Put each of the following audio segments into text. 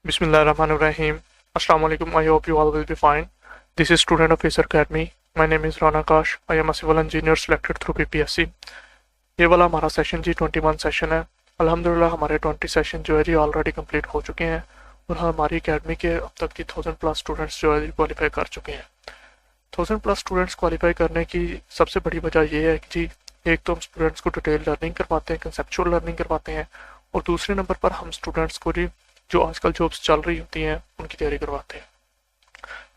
Bismillahirrahmanirrahim. Assalamu alaikum. I hope you all will be fine. This is Student of Acer Academy. My name is Rana Kash. I am a civil engineer selected through PPSC. ये वाला हमारा session जी 21 session है। अल्हम्दुलिल्लाह हमारे 20 session जो है जी already complete हो चुके हैं और हमारी एकेडमी के अब तक की 1000+ स्टूडेंट्स जो है जी क्वालिफाई कर चुके हैं। 1000+ स्टूडेंट्स क्वालिफाई करने की सबसे बड़ी वजह ये है कि जी एक तो हम स्टूडेंट्स को डिटेल लर्निंग करवाते हैं, कंसेप्चुअल लर्निंग करवाते हैं, और दूसरे नंबर पर हम स्टूडेंट्स को जी जो आजकल जॉब्स चल रही होती हैं उनकी तैयारी करवाते हैं।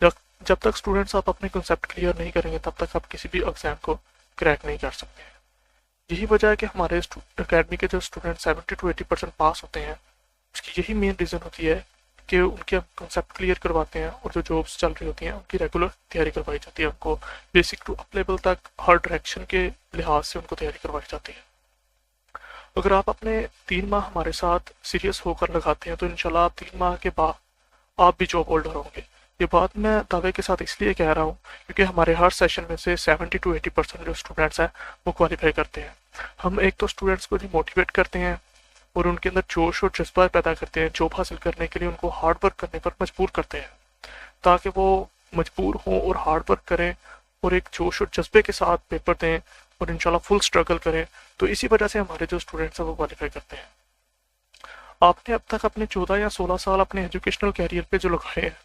जब जब तक स्टूडेंट्स आप अपने कंसेप्ट क्लियर नहीं करेंगे तब तक आप किसी भी एग्जाम को क्रैक नहीं कर सकते हैं। यही वजह है कि हमारे एकेडमी के जो स्टूडेंट 70 to 80% पास होते हैं, उसकी यही मेन रीज़न होती है कि उनके हम कंसेप्ट क्लियर करवाते हैं और जो जॉब्स चल रही होती हैं उनकी रेगुलर तैयारी करवाई जाती है। उनको बेसिक टू अप लेवल तक हर डायरेक्शन के लिहाज से उनको तैयारी करवाई जाती है। अगर आप अपने 3 माह हमारे साथ सीरियस होकर लगाते हैं तो इंशाल्लाह आप 3 माह के बाद आप भी जॉब होल्डर होंगे। ये बात मैं दावे के साथ इसलिए कह रहा हूँ क्योंकि हमारे हर सेशन में से 70 to 80% जो स्टूडेंट्स हैं वो क्वालिफाई करते हैं। हम एक तो स्टूडेंट्स को जी मोटिवेट करते हैं और उनके अंदर जोश और जज्बा पैदा करते हैं, जॉब हासिल करने के लिए उनको हार्ड वर्क करने पर मजबूर करते हैं ताकि वो मजबूर हों और हार्ड वर्क करें और एक जोश और जज्बे के साथ पेपर दें और इंशाल्लाह फुल स्ट्रगल करें। तो इसी वजह से हमारे जो स्टूडेंट्स हैं वो क्वालिफाई करते हैं। आपने अब तक अपने 14 या 16 साल अपने एजुकेशनल कैरियर पे जो लगाए हैं,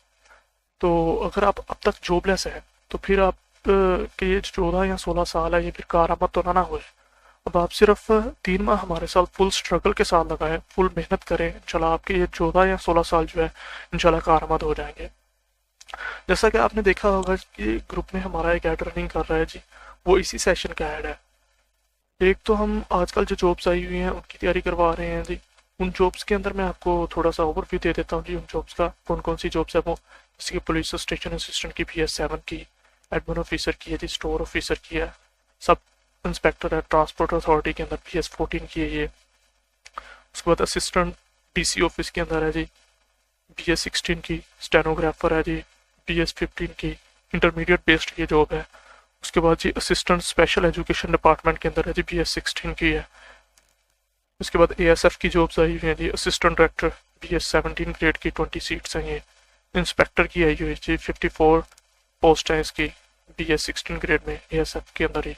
तो अगर आप अब तक जॉबलेस हैं तो फिर आप के ये 14 या 16 साल है ये फिर कारआमद तो ना हुए। अब आप सिर्फ 3 माह हमारे साथ फुल स्ट्रगल के साथ लगाएं, फुल मेहनत करें, इंशाल्लाह आपके ये 14 या 16 साल जो है इंशाल्लाह कारआमद हो जाएंगे। जैसा कि आपने देखा होगा कि ग्रुप में हमारा एक ऐड रनिंग कर रहा है जी, वो इसी सेशन का ऐड है। एक तो हम आजकल जो जॉब्स आई हुई हैं उनकी तैयारी करवा रहे हैं जी। उन जॉब्स के अंदर मैं आपको थोड़ा सा ओवरव्यू दे देता हूँ जी, उन जॉब्स का कौन कौन सी जॉब्स है वो। जैसे कि पुलिस स्टेशन असिस्टेंट की PS7 की, एडमिन ऑफिसर की है जी, स्टोर ऑफिसर की है, सब इंस्पेक्टर है ट्रांसपोर्ट अथॉरिटी के अंदर PS14 की है ये। उसके बाद असिस्टेंट DC ऑफिस के अंदर है जी BS16 की, स्टेनोग्राफर है जी BS15 की, इंटरमीडिएट बेस्ड ये जॉब है। उसके बाद जी असिस्टेंट स्पेशल एजुकेशन डिपार्टमेंट के अंदर है जी BS16 की है। उसके बाद ASF की जॉब्स आई हुई हैं जी, असिस्टेंट डायरेक्टर BS17 ग्रेड की 20 सीट्स हैं ये। इंस्पेक्टर की आई हुई है जी 54 पोस्ट है इसकी BS16 ग्रेड में ASF के अंदर ही।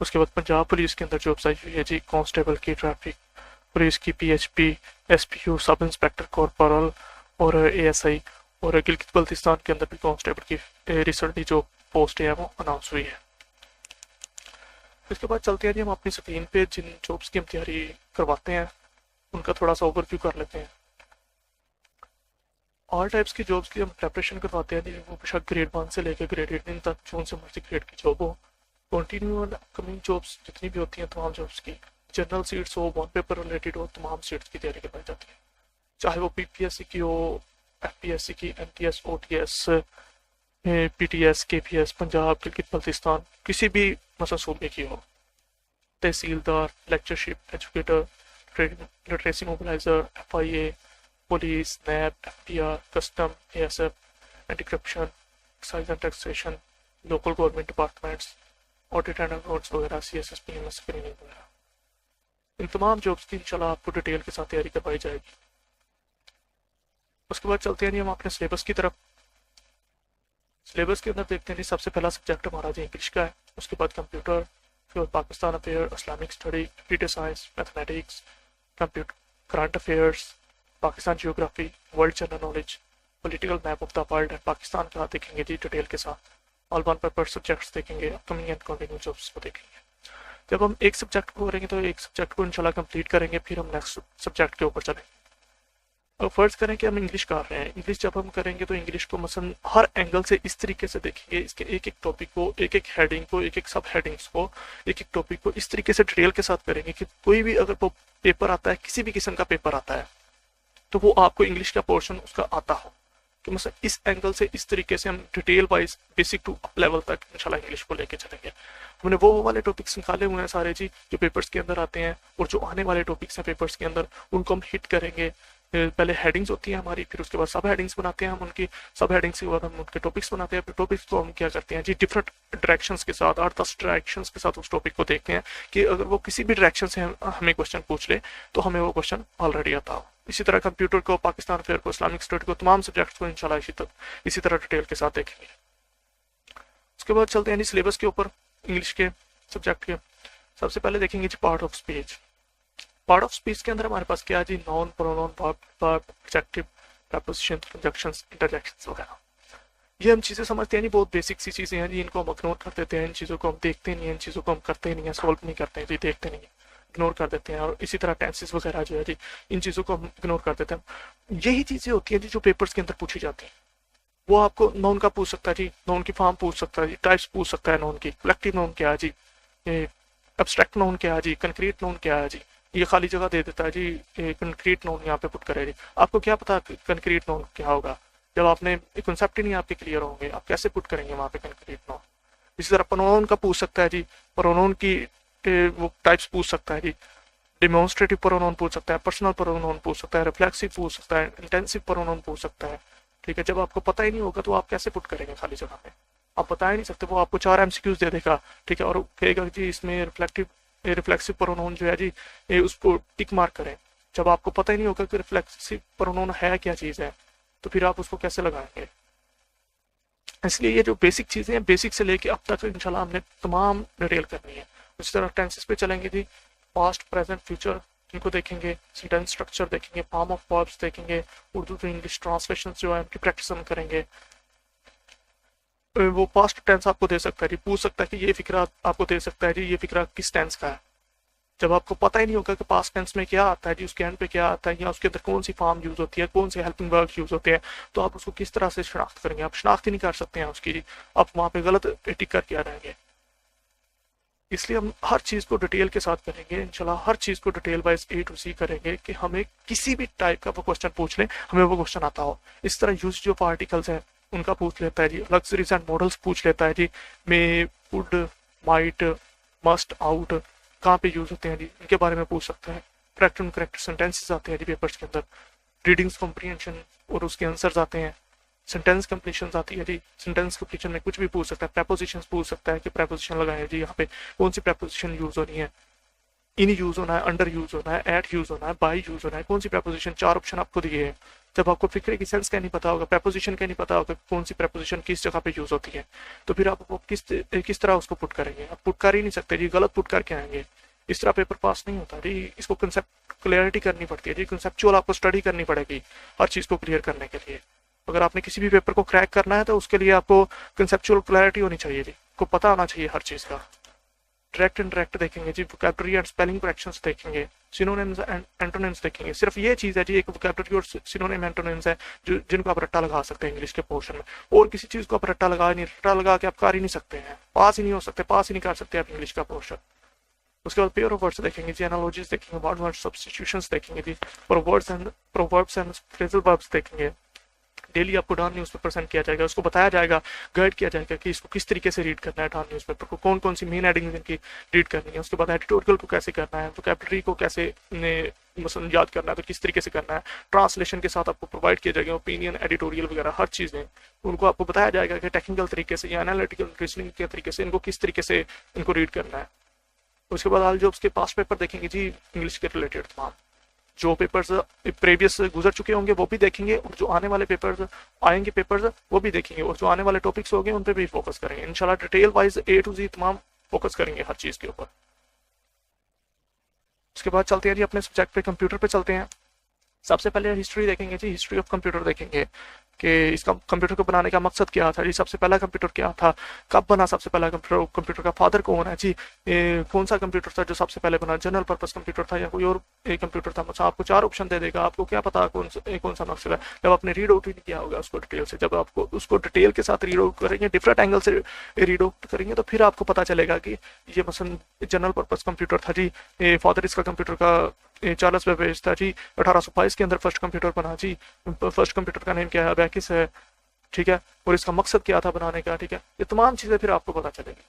उसके बाद पंजाब पुलिस के अंदर जॉब्स आई हुई है जी, कांस्टेबल की, ट्रैफिक पुलिस की PHP, SPU sub inspector corporal और ASI, और गिलगित बल्तिस्तान के अंदर भी कांस्टेबल की रिसेंटली जो पोस्ट है वो अनाउंस हुई है। इसके बाद चलते हैं जी हम अपनी स्क्रीन पे जिन जॉब्स की हम तैयारी करवाते हैं उनका थोड़ा सा ओवरव्यू कर लेते हैं। ऑल टाइप्स की जॉब्स की हम प्रेपरेशन करवाते हैं जी, वो बेशक ग्रेड 1 से लेकर ग्रेड 18 तक जो से मर्जी ग्रेड की जॉब हो। कंटिन्यू और अपकमिंग जॉब्स जितनी भी होती हैं तमाम जॉब्स की, जनरल सीट्स हो, वन पेपर रिलेटेड हो, तमाम सीट्स की तैयारी करवाई जाती है। चाहे वो PPSC की हो, FPSC की, MTS, OTS, PTS, KPS, Punjab, Gilgit Baltistan, किसी भी मसला सूबे की हो, tehsildar, lectureship, educator, literacy mobilizer, FIA, police, NAB, FTR, custom, ASF, anti corruption, excise and taxation, local government departments, audit and accounts वगैरह, CSS, PMS स्क्रीनिंग वगैरह, इन तमाम जॉब्स की इंशाल्लाह आपको डिटेल के साथ तैयारी करवाई जाएगी। उसके बाद चलते हैं जी हम अपने सिलेबस की तरफ। सिलेबस के अंदर देखते हैं जी सबसे पहला सब्जेक्ट हमारा जी इंग्लिश का है, उसके बाद कंप्यूटर, फिर Pakistan affair, Islamic study, everyday science, mathematics, computer, current affairs, Pakistan geography, world general knowledge, political map of the world है पाकिस्तान का देखेंगे जी डिटेल के साथ। ऑल वन पेपर सब्जेक्ट्स देखेंगे, अपकमिंग एंड कंटिन्यू जॉब्स को देखेंगे। जब हम एक सब्जेक्ट को करेंगे तो एक सब्जेक्ट को इंशाल्लाह कंप्लीट करेंगे, फिर हम नेक्स्ट सब्जेक्ट के ऊपर चलेंगे। अब फर्ज करें कि हम इंग्लिश कर रहे हैं, इंग्लिश जब हम करेंगे तो इंग्लिश को मसलन हर एंगल से इस तरीके से देखेंगे, इसके एक एक टॉपिक को, एक एक हेडिंग को, एक एक सब हेडिंग्स को, एक एक टॉपिक को इस तरीके से डिटेल के साथ करेंगे कि कोई भी अगर वो पेपर आता है, किसी भी किस्म का पेपर आता है, तो वो आपको इंग्लिश का पोर्शन उसका आता हो कि मतलब इस एंगल से इस तरीके से हम detail wise basic to up level तक इंशाल्लाह इंग्लिश को लेके चलेंगे। हमने वो वाले टॉपिक्स निकाले हुए हैं सारे जी जो पेपर्स के अंदर आते हैं, और जो आने वाले टॉपिक्स हैं पेपर्स के अंदर उनको हम हिट करेंगे पहले हेडिंग्स होती हैं हमारी, फिर उसके बाद सब हेडिंग्स बनाते हैं हम उनकी, सब हेडिंग्स के बाद हम उनके टॉपिक्स बनाते हैं, फिर टॉपिक्स को हम क्या करते हैं जी डिफरेंट डायरेक्शंस के साथ 8-10 डायरेक्शंस के साथ उस टॉपिक को देखते हैं कि अगर वो किसी भी डायरेक्शन से हमें क्वेश्चन पूछ ले तो हमें वो क्वेश्चन ऑलरेडी आता हो। इसी तरह कंप्यूटर को, पाकिस्तान अफेयर को, इस्लामिक स्टडी को, तमाम सब्जेक्ट्स को इंशाल्लाह इसी तरह डिटेल के साथ देखेंगे। उसके बाद चलते हैं जी सिलेबस के ऊपर, इंग्लिश के सब्जेक्ट के। सबसे पहले देखेंगे जी part of speech. Part of speech के अंदर हमारे पास क्या है जी, noun, pronoun, verb, adjective, preposition, conjunctions, interjections वगैरह। ये हम चीज़ें समझते हैं जी, बहुत बेसिक सी चीज़ें हैं जी, इनको हम इग्नोर कर देते हैं, इन चीज़ों को हम देखते नहीं हैं, इन चीज़ों को हम करते नहीं हैं, सॉल्व नहीं करते हैं जी, देखते नहीं हैं, इग्नोर कर देते हैं। और इसी तरह टेंसेस वगैरह जो है जी, इन चीज़ों को हम इग्नोर कर देते हैं। यही चीज़ें होती हैं जी जो पेपर्स के अंदर पूछी जाती हैं। वो आपको नाउन का पूछ सकता है जी, नाउन की फॉर्म पूछ सकता है जी, टाइप्स पूछ सकता है नाउन की, कलेक्टिव नाउन क्या है जी, एब्स्ट्रैक्ट नाउन क्या है जी, कंक्रीट नाउन क्या है जी। ये खाली जगह दे देता है जी, कंक्रीट नाउन यहाँ पे पुट करे जी। आपको क्या पता कंक्रीट नाउन क्या होगा, जब आपने कॉन्सेप्ट ही नहीं आपके क्लियर होंगे, आप कैसे पुट करेंगे वहाँ पे कंक्रीट नाउन। इसी तरह प्रोनाउन का पूछ सकता है जी, प्रोनाउन की वो टाइप्स पूछ सकता है जी, डिमोन्स्ट्रेटिव प्रोनाउन पूछ सकता है, पर्सनल प्रोनाउन पूछ सकता है, रिफ्लेक्सिव पूछ सकता है, इंटेंसिव प्रोनाउन पूछ सकता है। ठीक है, जब आपको पता ही नहीं होगा तो आप कैसे पुट करेंगे खाली जगह पे, आप बता ही नहीं सकते। वो आपको 4 एमसीक्यूज दे देगा, ठीक है, और कहेगा जी इसमें रिफ्लेक्सिव प्रोनाउन जो है जी, ये उसको टिक मार्क करें। जब आपको पता ही नहीं होगा कि रिफ्लेक्सिव प्रोनाउन है क्या चीज़ है, तो फिर आप उसको कैसे लगाएंगे। इसलिए ये जो बेसिक चीज़ें हैं, बेसिक से लेके अब तक इंशाल्लाह हमने तमाम डिटेल करनी है। उसी तरह टेंसेस पे चलेंगे जी, पास्ट, प्रेजेंट, फ्यूचर, इनको देखेंगे, सेंटेंस स्ट्रक्चर देखेंगे, फॉर्म ऑफ वर्ब्स देखेंगे, उर्दू टू इंग्लिश ट्रांसलेशन जो है उनकी प्रैक्टिस हम करेंगे। वो पास्ट टेंस आपको दे सकता है जी, पूछ सकता है कि ये फिक्रा आपको दे सकता है जी, ये फिक्रा किस टेंस का है। जब आपको पता ही नहीं होगा कि पास्ट टेंस में क्या आता है जी, उसके एंड पे क्या आता है, या उसके अंदर कौन सी फॉर्म यूज होती है, कौन से हेल्पिंग वर्ब यूज होते हैं, तो आप उसको किस तरह से शनाख्त करेंगे। आप शनाख्त ही नहीं कर सकते हैं उसकी जी, आप वहाँ पे गलत टिक करके आ जाएंगे। इसलिए हम हर चीज़ को डिटेल के साथ करेंगे इंशाल्लाह, हर चीज़ को detail wise A to C करेंगे कि हमें किसी भी टाइप का वो क्वेश्चन पूछ लें, हमें वो क्वेश्चन आता हो। इस तरह यूज जो आर्टिकल्स हैं उनका पूछ लेता है जी, लग्जरीज एंड मॉडल्स पूछ लेता है जी, मे, वुड, माइट, मस्ट, आउट कहाँ पे यूज होते हैं जी, इनके बारे में पूछ सकता है। करेक्ट एंड करेक्ट सेंटेंसेस आते हैं जी पेपर्स के अंदर, रीडिंग्स कॉम्प्रीहेंशन और उसके आंसर्स आते हैं, सेंटेंस कंप्लीशन आती है जी, सेंटेंस कंप्लीशन में कुछ भी पूछ सकता है, प्रेपोजिशंस पूछ सकता है कि प्रेपोजिशन लगाए जी, यहाँ पे कौन सी प्रेपोजिशन यूज होनी है, इन यूज होना है, अंडर यूज होना है, एट यूज होना है, बाई यूज होना है, कौन सी प्रेपोजिशन। 4 ऑप्शन आपको दिए हैं। जब आपको फिक्रे की सेंस का नहीं पता होगा, प्रेपोजिशन का नहीं पता होगा, कौन सी प्रेपोजिशन किस जगह पे यूज होती है, तो फिर आप वो किस तरह उसको पुट करेंगे। आप पुट कर ही नहीं सकते जी, गलत पुट करके आएंगे, इस तरह पेपर पास नहीं होता जी। इसको कंसेप्ट क्लियरिटी करनी पड़ती है जी, कंसेप्चुअल आपको स्टडी करनी पड़ेगी हर चीज़ को क्लियर करने के लिए। अगर आपने किसी भी पेपर को क्रैक करना है तो उसके लिए आपको कंसेप्चुअल क्लैरिटी होनी चाहिए जी, आपको पता होना चाहिए हर चीज़ का। डायरेक्ट एंड डायरेक्ट देखेंगे जी, वोकैबुलरी एंड स्पेलिंग करेक्शंस देखेंगे, सिनोनिम्स एंड एंटोनिम्स देखेंगे। सिर्फ ये चीज़ है जी, एक वोकैबुलरी और सिनोनिम एंटोनिम्स है जो जिनको आप रट्टा लगा सकते हैं इंग्लिश के पोर्शन में, और किसी चीज़ को आप रट्टा लगा नहीं, रट्टा लगा के आप कर ही नहीं सकते हैं, पास ही नहीं हो सकते, पास ही नहीं कर सकते आप इंग्लिश का पोर्शन। उसके बाद पेयर ऑफ वर्ड्स देखेंगे जी, एनालॉजीज देखेंगे, वर्ड सब्स्टिट्यूशंस देखेंगे जी, प्रोवर्ब्स एंड फ्रेजल वर्ब्स देखेंगे। डेली आपको डॉन न्यूज़पेपर सेंड किया जाएगा, उसको बताया जाएगा, गाइड किया जाएगा कि इसको किस तरीके से रीड करना है, डॉन न्यूज़पेपर को कौन कौन सी मेन हेडिंग्स इनकी रीड करनी है। उसके बाद एडिटोरियल को कैसे करना है, वोकैबुलरी को कैसे मसलन याद करना है तो किस तरीके से करना है। ट्रांसलेशन के साथ आपको प्रोवाइड किया जाएगा ओपिनियन, एडिटोरियल वगैरह हर चीज़ें, उनको आपको बताया जाएगा कि टेक्निकल तरीके से या एनालिटिकल रीजनिंग के तरीके से इनको किस तरीके से इनको रीड करना है। उसके बाद आज जो उसके पास्ट पेपर देखेंगे जी, इंग्लिश के रिलेटेड तमाम जो पेपर्स प्रीवियस गुजर चुके होंगे वो भी देखेंगे, और जो आने वाले पेपर्स आएंगे पेपर्स वो भी देखेंगे, और जो आने वाले टॉपिक्स होंगे उन पे भी फोकस करेंगे इंशाल्लाह। Detail wise A to Z तमाम फोकस करेंगे हर चीज़ के ऊपर। उसके बाद चलते हैं जी अपने सब्जेक्ट पे, कंप्यूटर पे चलते हैं। सबसे पहले हिस्ट्री देखेंगे जी, हिस्ट्री ऑफ कंप्यूटर देखेंगे कि इसका कंप्यूटर को बनाने का मकसद क्या था जी, सबसे पहला कंप्यूटर क्या था, कब बना सबसे पहला कंप्यूटर, कंप्यूटर का फादर कौन है जी, कौन सा कंप्यूटर था जो सबसे पहले बना, जनरल पर्पस कंप्यूटर था या कोई और कंप्यूटर था। मतलब आपको 4 ऑप्शन दे देगा, आपको क्या पता कौन सा मकसद है। जब आपने रीड आउट ही नहीं किया होगा उसको डिटेल से, जब आपको उसको डिटेल के साथ रीड आउट करेंगे, डिफरेंट एंगल से रीड आउट करेंगे, तो फिर आपको पता चलेगा कि ये मसलन जनरल पर्पस कंप्यूटर था जी, फादर इसका कंप्यूटर का चार्ल्स बेबेज था जी, 1822 के अंदर फर्स्ट कंप्यूटर बना जी, फर्स्ट कंप्यूटर का नेम क्या है, अबैकस है, ठीक है, और इसका मकसद क्या था बनाने का, ठीक है। ये तमाम चीज़ें फिर आपको पता चलेगी।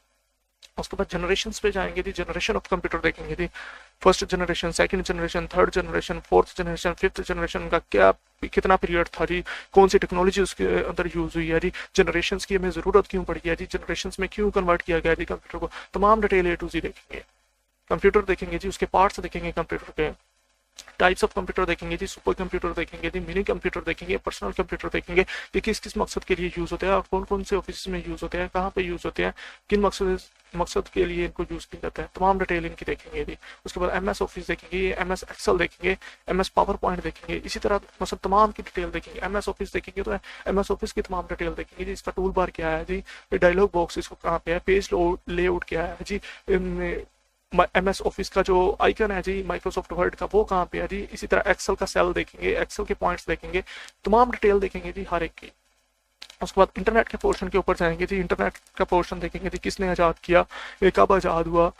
उसके बाद जनरेशन्स पे जाएंगे जी, जनरेशन ऑफ कंप्यूटर देखेंगे जी, first generation, second generation, third generation, fourth generation, fifth generation का क्या कितना पीरियड था जी, कौन सी टेक्नोलॉजी उसके अंदर यूज हुई है जी, जनरेशन्स की हमें ज़रूरत क्यों पड़ी है जी, जनरेशन्स में क्यों कन्वर्ट किया गया जी कंप्यूटर को, तमाम डिटेल ए टू जी देखेंगे। कंप्यूटर देखेंगे जी, उसके पार्ट्स देखेंगे कंप्यूटर के, टाइप्स ऑफ कंप्यूटर देखेंगे जी, सुपर कंप्यूटर देखेंगे जी, मिनी कंप्यूटर देखेंगे, पर्सनल कंप्यूटर देखेंगे कि किस किस मकसद के लिए यूज़ होते हैं और कौन कौन से ऑफिस में यूज़ होते हैं, कहाँ पे यूज़ होते हैं, किन मकसद के लिए इनको यूज़ किया जाता है, तमाम डिटेल इनकी देखेंगे जी। उसके बाद एम एस ऑफिस देखेंगे, एम एस एक्सेल देखेंगे, एम एस पावर पॉइंट देखेंगे, इसी तरह मतलब तमाम की डिटेल देखेंगे। एम एस ऑफिस देखेंगे तो एम एस ऑफिस की तमाम डिटेल देखेंगे जी, इसका टूल बार क्या है जी, डायलॉग बॉक्स इसको कहाँ पे है, पेज लेआउट क्या है जी, एम एस ऑफिस का जो आइकन है जी माइक्रोसॉफ्ट वर्ड का वो कहाँ पे है जी, इसी तरह एक्सेल का सेल देखेंगे, एक्सेल के पॉइंट्स देखेंगे, तमाम डिटेल देखेंगे जी हर एक की। उसके बाद इंटरनेट के पोर्शन के ऊपर जाएंगे जी, इंटरनेट का पोर्शन देखेंगे जी, किसने आज़ाद किया, ये कब आज़ाद हुआ,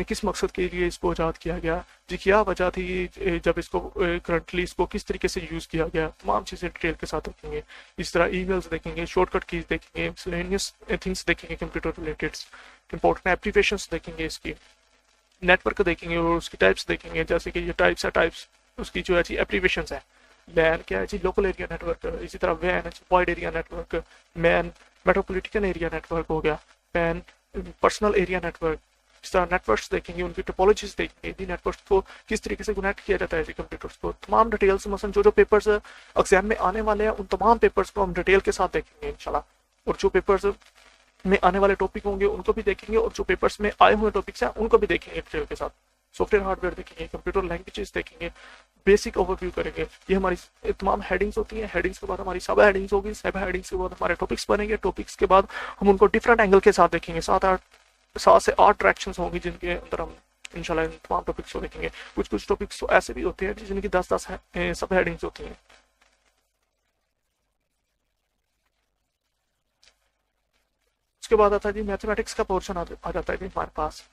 किस मकसद के लिए इसको आज़ाद किया गया जी, क्या वजह थी जब इसको करंटली इसको किस तरीके से यूज़ किया गया, तमाम चीज़ें डिटेल के साथ देखेंगे। इस तरह ईमेल्स देखेंगे, शॉर्टकट कीज देखेंगे, मिसलेनियस थिंग्स देखेंगे कंप्यूटर रिलेटेड, इंपॉर्टेंट एप्लीकेशंस देखेंगे इसकी, नेटवर्क देखेंगे और उसकी टाइप्स देखेंगे, जैसे कि ये टाइप्स है, टाइप्स उसकी जो है जी एप्लीकेशंस है। लैन क्या है जी, लोकल एरिया नेटवर्क, इसी तरह वैन है wide area network, man metropolitan area network हो गया, पैन पर्सनल एरिया नेटवर्क। इस तरह नेटवर्क्स देखेंगे, उनकी टोपोलॉजीज देखेंगे जी, नेटवर्क को किस तरीके से कनेक्ट किया जाता है जी कंप्यूटर्स को, तमाम डिटेल्स, मसलन जो जो पेपर्स एग्जाम में आने वाले हैं उन तमाम पेपर्स को हम डिटेल के साथ देखेंगे इंशाल्लाह, और जो पेपर्स में आने वाले टॉपिक होंगे उनको भी देखेंगे, और जो पेपर्स में आए हुए टॉपिक्स हैं उनको भी देखेंगे डिटेल के साथ। सॉफ्टवेयर हार्डवेयर देखेंगे, कंप्यूटर लैंग्वेजेस देखेंगे, बेसिक ओवरव्यू करेंगे। ये हमारी तमाम हेडिंग्स होती हैं, हेडिंग्स के बाद हमारी सब हेडिंग्स होगी, सब हेडिंग्स के बाद हमारे टॉपिक्स बनेंगे, टॉपिक्स के बाद हम उनको डिफरेंट एंगल के साथ देखेंगे। 7 से 8 ट्रैक्शंस होंगी जिनके अंदर हम इंशाल्लाह इन तमाम टॉपिक्स को देखेंगे। कुछ कुछ टॉपिक्स तो ऐसे भी होते हैं जिनकी 10-10 सब हेडिंग्स होती हैं। उसके बाद आता है जी मैथमेटिक्स का पोर्शन आ जाता है जी हमारे पास।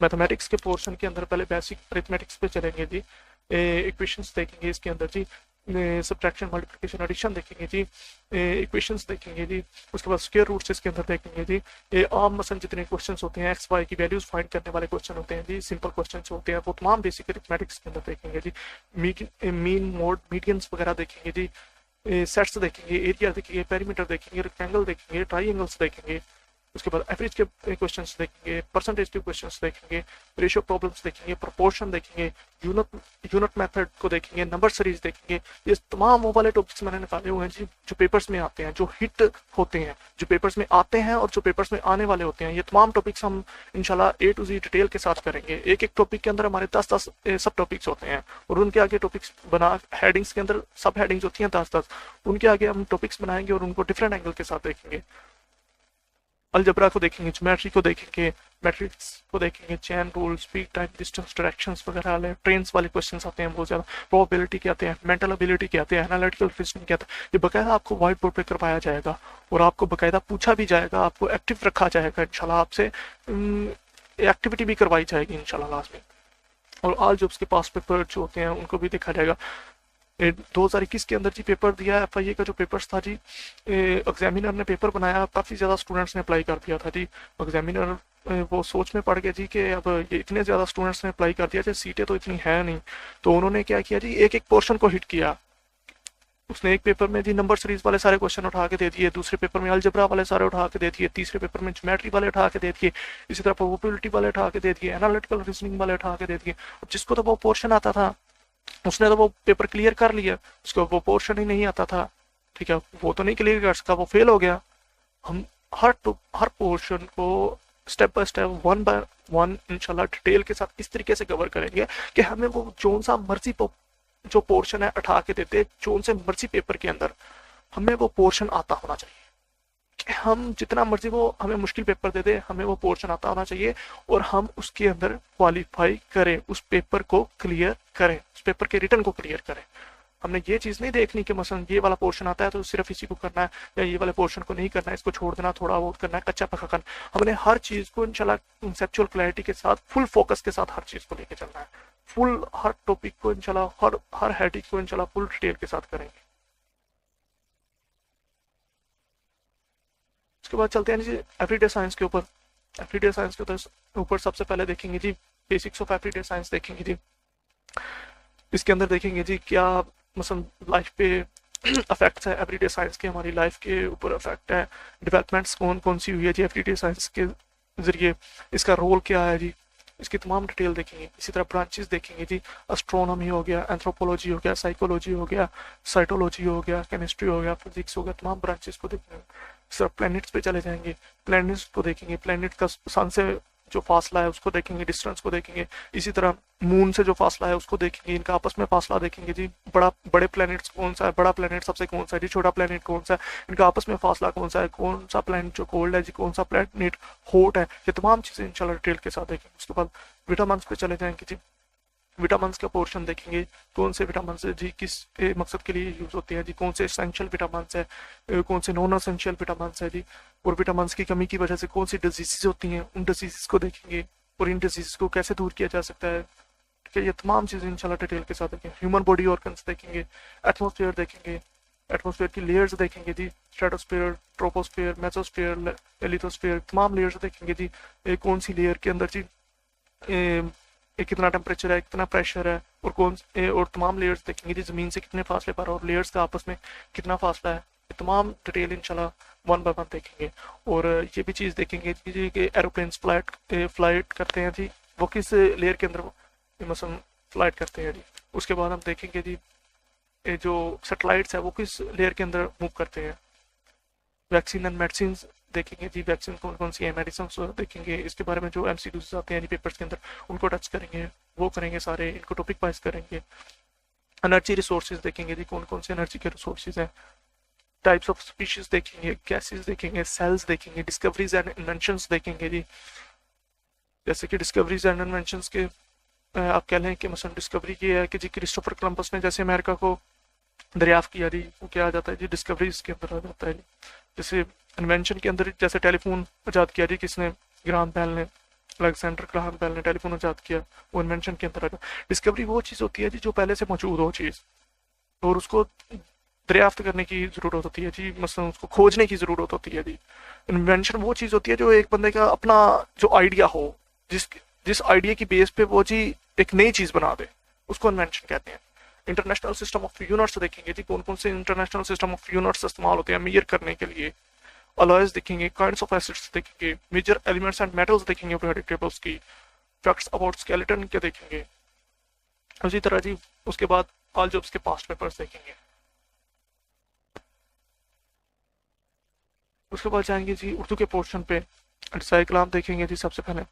मैथमेटिक्स के पोर्शन के अंदर पहले बेसिक अरिथमेटिक्स पे चलेंगे जी, इक्वेशंस देखेंगे इसके अंदर जी, सब्ट्रैक्शन मल्टीप्लिकेशन एडिशन देखेंगे जी, इक्वेशंस देखेंगे जी। उसके बाद स्क्वायर रूट्स इसके अंदर देखेंगे जी। आम मसलन जितने क्वेश्चंस होते हैं एक्स वाई की वैल्यूज फाइंड करने वाले क्वेश्चन होते हैं जी, सिंपल क्वेश्चंस होते हैं, वो तमाम बेसिक अरिथमेटिक्स के अंदर देखेंगे जी। मीन मोड मीडियंस वगैरह देखेंगे जी, सेट्स देखेंगे, एरिया देखेंगे, पेरीमीटर देखेंगे, रेक्टेंगल देखेंगे, ट्राइंगल्स देखेंगे। उसके बाद एवरेज के क्वेश्चंस देखेंगे, परसेंटेज के क्वेश्चंस देखेंगे, रेशियो प्रॉब्लम्स देखेंगे, प्रोपोर्शन देखेंगे, यूनिट मेथड को देखेंगे, नंबर सीरीज देखेंगे। ये तमाम वो वाले टॉपिक्स मैंने निकाले हुए हैं जी जो पेपर्स में आते हैं, जो हिट होते हैं, जो पेपर्स में आते हैं और जो पेपर्स में आने वाले होते हैं। ये तमाम टॉपिक्स हम इंशाल्लाह ए टू जी डिटेल के साथ करेंगे। एक एक टॉपिक के अंदर हमारे 10-10 सब टॉपिक्स होते हैं और उनके आगे टॉपिक्स बना, हेडिंग्स के अंदर सब हेडिंग्स होती हैं 10-10, उनके आगे हम टॉपिक्स बनाएंगे और उनको डिफरेंट एंगल के साथ देखेंगे। अलजबरा को देखेंगे, ज्योमेट्री को देखेंगे, मैट्रिक्स को देखेंगे, chain rule, speed, time, distance, directions वगैरह वाले ट्रेन्स वाले क्वेश्चंस आते हैं बहुत ज़्यादा, प्रोबेबिलिटी के आते हैं, मेंटल एबिलिटी के आते हैं, एनालिटिकल रीजनिंग के आते हैं। ये बकायदा आपको व्हाइट बोर्ड पे करवाया जाएगा और आपको बकायदा पूछा भी जाएगा, आपको एक्टिव रखा जाएगा इंशाल्लाह, आपसे एक्टिविटी भी करवाई जाएगी इंशाल्लाह लास्ट में। और ऑल जॉब्स के पास पेपर जो होते हैं उनको भी देखा जाएगा। 2021 के अंदर जी पेपर दिया, FIA का जो पेपर्स था जी, एग्जामिनर ने पेपर बनाया, काफ़ी ज़्यादा स्टूडेंट्स ने अप्लाई कर दिया था जी। एग्जामिनर वो सोच में पड़ गया जी कि अब ये इतने ज़्यादा स्टूडेंट्स ने अप्लाई कर दिया जी, सीटें तो इतनी है नहीं, तो उन्होंने क्या किया जी, एक एक पोर्शन को हिट किया। उसने एक पेपर में जी नंबर सीरीज वाले सारे क्वेश्चन उठा के दे दिए, दूसरे पेपर में अलजबरा वाले सारे उठा के दे दिए, तीसरे पेपर में ज्योमेट्री वाले उठा के दे दिए, इसी तरह प्रोबेबिलिटी वाले उठा के दे दिए, एनालिटिकल रीजनिंग वाले उठा के दे दिए। जिसको तो वो पोर्शन आता था उसने तो वो पेपर क्लियर कर लिया, उसको वो पोर्शन ही नहीं आता था, ठीक है, वो तो नहीं क्लियर कर सका, वो फेल हो गया। हम हर पोर्शन को स्टेप बाय स्टेप, 1 बाय 1 इंशाल्लाह डिटेल के साथ इस तरीके से कवर करेंगे कि हमें वो जोन सा मर्जी जो पोर्शन है उठा के देते, जोन से मर्जी पेपर के अंदर हमें वो पोर्शन आता होना चाहिए। कि हम जितना मर्जी वो हमें मुश्किल पेपर दे दे, हमें वो पोर्शन आता होना चाहिए और हम उसके अंदर क्वालिफाई करें, उस पेपर को क्लियर करें, उस पेपर के रिटर्न को क्लियर करें। हमने ये चीज़ नहीं देखनी कि मसलन ये वाला पोर्शन आता है तो सिर्फ इसी को करना है, या ये वाले पोर्शन को नहीं करना है, इसको छोड़ देना, थोड़ा बहुत करना है, कच्चा पक्का करना। हमने हर चीज़ को इंशाल्लाह कंसेप्चुअल क्लैरिटी के साथ, फुल फोकस के साथ हर चीज़ को लेके चलना है। फुल हर टॉपिक को इंशाल्लाह, हर हेडिंग को इंशाल्लाह फुल डिटेल के साथ करेंगे। उसके बाद चलते हैं जी एवरीडे साइंस के ऊपर। एवरीडे साइंस के तो ऊपर सबसे पहले देखेंगे जी बेसिक्स ऑफ एवरीडे साइंस देखेंगे जी। इसके अंदर देखेंगे जी क्या मसलन लाइफ पे अफेक्ट्स है, एवरीडे साइंस के हमारी लाइफ के ऊपर अफेक्ट है, डेवलपमेंट्स कौन कौन सी हुई है जी एवरीडे साइंस के ज़रिए, इसका रोल क्या है जी, इसकी तमाम डिटेल देखेंगे। इसी तरह ब्रांचेस देखेंगे जी, एस्ट्रोनॉमी हो गया, एंथ्रोपोलॉजी हो गया, साइकोलॉजी हो गया, साइटोलॉजी हो गया, केमिस्ट्री हो गया, फिजिक्स हो गया, तमाम ब्रांचेस को देखेंगे। इस तरह प्लैनेट्स पे चले जाएंगे, प्लैनेट्स को देखेंगे, प्लैनेट का सन से जो फासला है उसको देखेंगे, डिस्टेंस को देखेंगे। इसी तरह मून से जो फासला है उसको देखेंगे, इनका आपस में फासला देखेंगे जी, बड़े प्लैनेट्स कौन सा है, बड़ा प्लैनेट सबसे कौन सा है जी, छोटा प्लैनेट कौन सा है, इनका आपस में फासला कौन सा है, कौन सा प्लैनेट जो कोल्ड है जी, कौन सा प्लैनेट हॉट है, ये तमाम चीज़ें इंशाल्लाह डिटेल के साथ देखेंगे। उसके बाद विटामिन्स पे चले जाएंगे जी, विटामिन्स का पोर्शन देखेंगे, कौन से विटामिन्स है जी किस मकसद के लिए यूज़ होते हैं जी, कौन से एसेंशियल विटामिन्स है, कौन से नॉन एसेंशियल विटामिन्स है जी, और विटामिन्स की कमी की वजह से कौन सी डिजीज़ होती हैं, उन डिजीज़ को देखेंगे और इन डिजीज़ को कैसे दूर किया जा सकता है। ठीक है, ये तमाम चीज़ें इंशाल्लाह डिटेल के साथ देखेंगे। ह्यूमन बॉडी ऑर्गन्स देखेंगे, एटमॉस्फेयर देखेंगे, एटमॉस्फेयर की लेयर्स देखेंगे जी, स्ट्रेटोस्फेयर, ट्रोपोस्फेयर, मेसोस्फेयर, लिथोस्फेयर, तमाम लेयर्स देखेंगे जी, कौन सी लेयर के अंदर जी कितना टेम्परेचर है, कितना प्रेशर है, और और तमाम लेयर्स देखेंगे जी, ज़मीन से कितने फासले पर और लेयर्स का आपस में कितना फासला है, तमाम डिटेल इंशाल्लाह वन बाय वन देखेंगे। और ये भी चीज़ देखेंगे जी कि एरोप्लेन्स फ्लाइट करते हैं जी, वो किस लेयर के अंदर मसलन फ्लाइट करते हैं जी। उसके बाद हम देखेंगे जी जो सेटेलाइट्स है वो किस लेयर के अंदर मूव करते हैं। वैक्सीन एंड मेडिसिन देखेंगे जी, वैक्सीन कौन कौन सी है, मेडिसिन देखेंगे, इसके बारे में जो एमसीक्यूज आते हैं जी पेपर्स के अंदर उनको टच करेंगे, वो करेंगे सारे, इनको टॉपिक वाइज करेंगे। एनर्जी रिसोर्सेज देखेंगे जी, कौन कौन से एनर्जी के रिसोर्सेज हैं, टाइप्स ऑफ स्पीशीज देखेंगे, गैसेस देखेंगे, सेल्स देखेंगे, डिस्कवरीज एंड इन्वेंशंस देखेंगे जी। जैसे कि डिस्कवरीज एंड इन्वेंशंस के आप कह लें कि मसलन डिस्कवरी ये है कि जी क्रिस्टोफर कोलंबस ने जैसे अमेरिका को दरियाफ्त किया जी, वो क्या आ जाता है जी, डिस्कवरीज के अंदर आ जाता है जी। जैसे इन्वेंशन के अंदर जैसे टेलीफोन ईजाद किया जी किसने, ग्राहम बेल ने, अलेक्जेंडर ग्राहम बेल ने टेलीफोन ईजाद किया, वो इन्वेंशन के अंदर आ जाता है। डिस्कवरी वो चीज़ होती है जी जो पहले से मौजूद हो चीज़, और उसको दरियाफ्त करने की ज़रूरत होती है जी, मसलन उसको खोजने की ज़रूरत होती है जी। इन्वेंशन वो चीज़ होती है जो एक बंदे का अपना जो आइडिया हो, जिस जिस आइडिया की बेस पे वो जी एक नई चीज़ बना दे, उसको इन्वेंशन कहते हैं। इंटरनेशनल सिस्टम ऑफ यूनिट्स देखेंगे जी, कौन कौन से इंटरनेशनल सिस्टम ऑफ यूनिट्स इस्तेमाल होते हैं मेजर करने के लिए। अलॉयज देखेंगे, काइंड्स ऑफ एसिड्स देखेंगे, मेजर एलिमेंट्स एंड मेटल्स देखेंगे, पीरियोडिक टेबल्स की, फैक्ट्स अबाउट स्केलेटन के देखेंगे। उसी तरह जी उसके बाद अलजेब्रा के पास्ट पेपर्स देखेंगे। उसके बाद जाएंगे जी उर्दू के पोर्शन पे, अज्जाए कलाम देखेंगे जी। सबसे पहले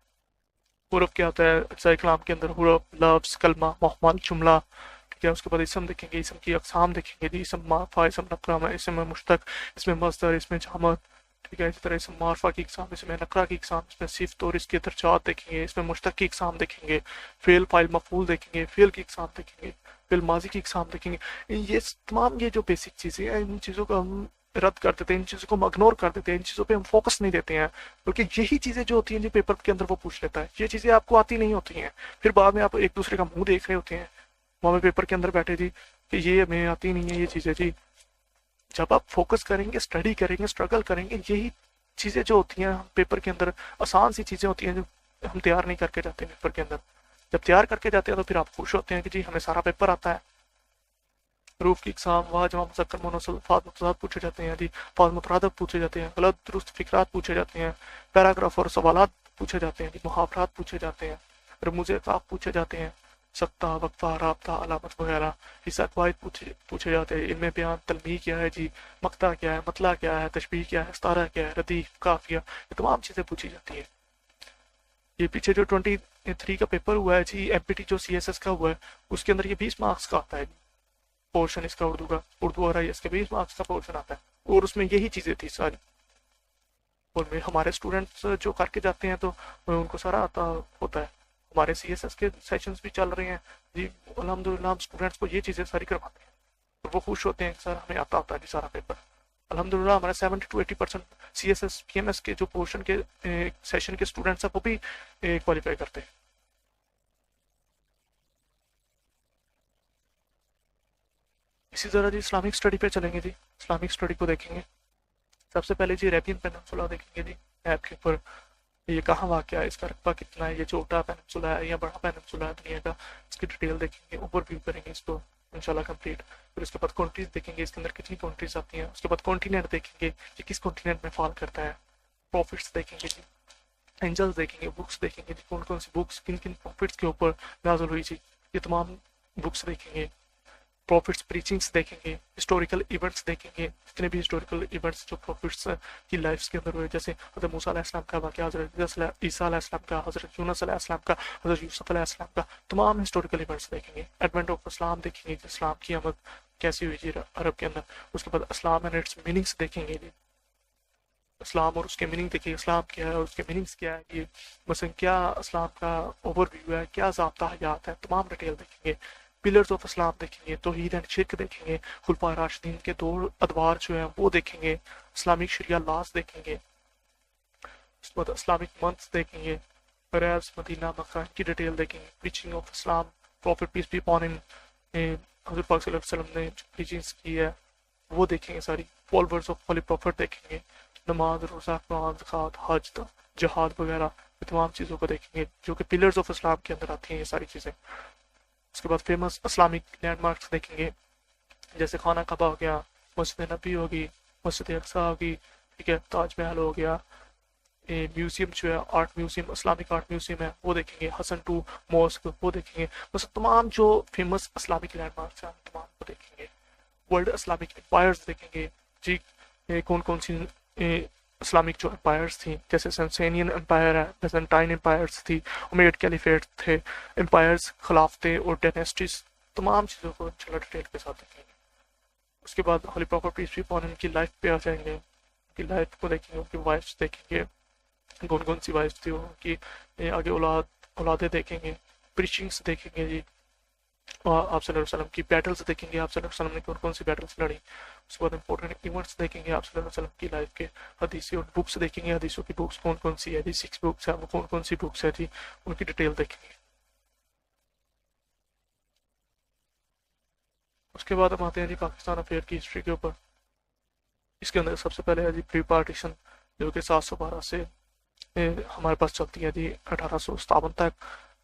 हुरफ क्या होता है अज्जाए कलाम के अंदर, हुरफ, लफ्ज़, कलमा, मुहम्मल, जुमला। ठीक है, उसके बाद इसम देखेंगे, इसम की अक़साम देखेंगे जी, इसम मारफा, इसम नकरा, इसम मुश्तक, इसमें मस्दर, इसमें जामद। ठीक है, इसी तरह इसम मारफा की इक़साम, इसमें नकरा की इक़साम, इसमें सिफ़्त और इसके दर्जात देखेंगे, इसमें मुश्तक की इक़साम देखेंगे, फ़ेल, फ़ाइल, मफ़ूल देखेंगे, फ़ेल की इक़साम देखेंगे, फ़ेल माजी की इक़साम देखेंगे। ये तमाम ये जो बेसिक चीज़ें हैं, इन चीज़ों को हम रद्द कर देते हैं, इन चीज़ों को हम इग्नोर कर देते हैं, इन चीज़ों पे हम फोकस नहीं देते हैं, बल्कि यही चीज़ें जो होती हैं जो पेपर के अंदर वो पूछ लेता है, ये चीज़ें आपको आती नहीं होती हैं, फिर बाद में आप एक दूसरे का मुंह देख रहे होते हैं वहाँ पे पेपर के अंदर बैठे जी कि ये हमें आती नहीं है ये चीज़ें जी। जब आप फोकस करेंगे, स्टडी करेंगे, स्ट्रगल करेंगे, यही चीज़ें जो होती हैं पेपर के अंदर, आसान सी चीज़ें होती हैं जो हम तैयार नहीं करके जाते पेपर के अंदर। जब तैयार करके जाते हैं तो फिर आप खुश होते हैं कि जी हमें सारा पेपर आता है। रूफ की इकसाम, वाह, जमा, मुज़क्कर, मुअन्नस, अल्फाज मुतज़ाद पूछे जाते हैं जी, अल्फाज मुतरादफ पूछे जाते हैं, गलत दुरुस्त फिक्रात पूछे जाते हैं, पैराग्राफ और सवालात पूछे जाते हैं जी, मुहावरात पूछे जाते हैं, रमूज़े क़ाफ़ पूछे जाते हैं, सख्ता, वक्फा, राब्ता, अलामत वगैरह, हिस्सा क़वाइद पूछे जाते हैं, इल्म बयान, तलमीह क्या है जी, मक्ता क्या है, मतला क्या है, तशबीह क्या है, इस्तारा क्या है, रदीफ, काफ़िया, ये तमाम चीज़ें पूछी जाती है। ये पीछे जो 23 का पेपर हुआ है जी, एमपीटी जो सीएसएस का हुआ है, उसके अंदर ये 20 मार्क्स का आता है पोर्शन इसका, उर्दू का, उर्दू और आई इसके 20 मार्क्स का पोर्शन आता है, और उसमें यही चीज़ें थी सारी। और हमारे स्टूडेंट्स जो करके जाते हैं तो उनको सारा आता होता है। हमारे सीएसएस के सेशंस भी चल रहे हैं जी, अल्हम्दुलिल्लाह हम स्टूडेंट्स को ये चीज़ें सारी करवाते हैं, और वो खुश होते हैं सर हमें आता होता है जी सारा पेपर। अल्हम्दुलिल्लाह हमारे 70 to 80% सीएसएस पीएमएस के जो पोर्शन के सेशन के स्टूडेंट्स हैं वो भी क्वालिफाई करते हैं। इसी तरह जी इस्लामिक स्टडी पे चलेंगे जी, इस्लामिक स्टडी को देखेंगे। सबसे पहले जी अरेबियन पेनिनसुला देखेंगे जी, मैप के ऊपर ये कहाँ वाक़ है, इसका रकबा कितना है, ये छोटा पेनिनसुला है या बड़ा पेनिनसुला है दुनिया का, इसकी डिटेल देखेंगे, ओवरव्यू करेंगे इसको इंशाल्लाह कंप्लीट। फिर उसके बाद कंट्रीज देखेंगे, इसके अंदर कितनी कंट्रीज आती हैं। उसके बाद कॉन्टिनेंट देखेंगे ये किस कॉन्टिनेंट में फॉल करता है। प्रॉफिट्स देखेंगे जी, एंजल्स देखेंगे, बुक्स देखेंगे जी, कौन कौन सी बुक्स किन किन प्रॉफिट्स के ऊपर नाज़िल हुई जी, ये तमाम बुक्स देखेंगे। प्रॉफिट्स प्रीचिंग्स देखेंगे, हिस्टोरिकल इवेंट्स देखेंगे, जितने भी हिस्टोरिकल इवेंट्स जो प्रॉफिट्स की लाइफ्स के अंदर हुए, जैसे हज़रत मूसा अलैहिस्सलाम का वाक़या, हज़रत ईसा अलैहिस्सलाम का, हज़रत यूनुस अलैहिस्सलाम का, हज़रत यूसुफ अलैहिस्सलाम का, तमाम हिस्टोरिकल इवेंट्स देखेंगे। एडवेंट ऑफ इस्लाम देखेंगे, इस्लाम की आमद कैसी हुई जी अरब के अंदर। उसके बाद इस्लाम एंड इट्स मीनिंग्स देखेंगे जी, इस्लाम और उसके मीनिंग देखिए, इस्लाम क्या है और उसके मीनिंग्स क्या है, ये मसलन क्या इस्लाम का ओवरव्यू है, क्या ज़ाब्ता हयात है, तमाम डिटेल देखेंगे। पिलर्स ऑफ इस्लाम देखेंगे, तौहीद एंड शिर्क देखेंगे, खुलफाए राशिदीन के दो अदवार जो हैं वो देखेंगे, इस्लामिक शरिया लॉज देखेंगे। उसके बाद इस्लामिक मंथ्स देखेंगे, अरब्स मदीना मक्का की डिटेल देखेंगे। Preaching of Islam, prophet peace be upon him, हज़रत पाक सल्लल्लाहु अलैहि वसल्लम ने जो प्रीचिंग्स की है वो देखेंगे सारी। फॉलोअर्स ऑफ होली प्रॉफिट देखेंगे, नमाज, रोज़ा, कुरान, ज़कात, हज, जहाद वगैरह तमाम चीज़ों को देखेंगे जो कि पिलर्स ऑफ इस्लाम के अंदर आती हैं ये सारी चीज़ें। उसके बाद फेमस इस्लामिक लैंडमार्क्स देखेंगे, जैसे खाना कबा हो गया, मस्जिद नबी होगी, मस्जिद अक्सा होगी, ठीक है, ताजमहल हो गया, म्यूजियम जो है art museum, Islamic art museum है वो देखेंगे, हसन टू मॉस्क वो देखेंगे। बस तमाम जो फेमस इस्लामिक लैंडमार्क्स हैं तमाम को देखेंगे। वर्ल्ड इस्लामिक एम्पायर्स देखेंगे जी, कौन कौन सी इस्लामिक जो एम्पायर्स थी, जैसे सैसेनियन एम्पायर है, बेजेंटाइन एम्पायर्स थी, उमैयड कैलिफेट थे, एम्पायर्स, खिलाफतें और डायनेस्टीज, तमाम चीज़ों को इंशाल्लाह डिटेल के साथ देखेंगे। उसके बाद holy prophet peace be upon him की लाइफ पे आ जाएंगे, उनकी लाइफ को देखेंगे, उनकी वाइफ्स देखेंगे, कौन कौन सी वाइफ्स थी उनकी, आगे औलादें देखेंगे, प्रीचिंग्स देखेंगे जी, और आप सल्लल्लाहु अलैहि वसल्लम की बैटल्स देखेंगे, आप सल्लल्लाहु अलैहि वसल्लम ने कौन कौन सी बैटल्स लड़ी। उसके बाद इंपॉर्टेंट इवेंट्स देखेंगे आप सल्लल्लाहु अलैहि वसल्लम की लाइफ के। हदीसें और बुक्स देखेंगे, हदीसों की बुक्स कौन कौन सी है जी, 6 बुक्स है, वो कौन कौन सी बुक्स है जी, उनकी डिटेल देखेंगे। उसके बाद हम आते हैं जी पाकिस्तान अफेयर की हिस्ट्री के ऊपर। इसके अंदर सबसे पहले है जी प्री पार्टीशन, जो कि 712 से हमारे पास चलती है जी 1857 तक,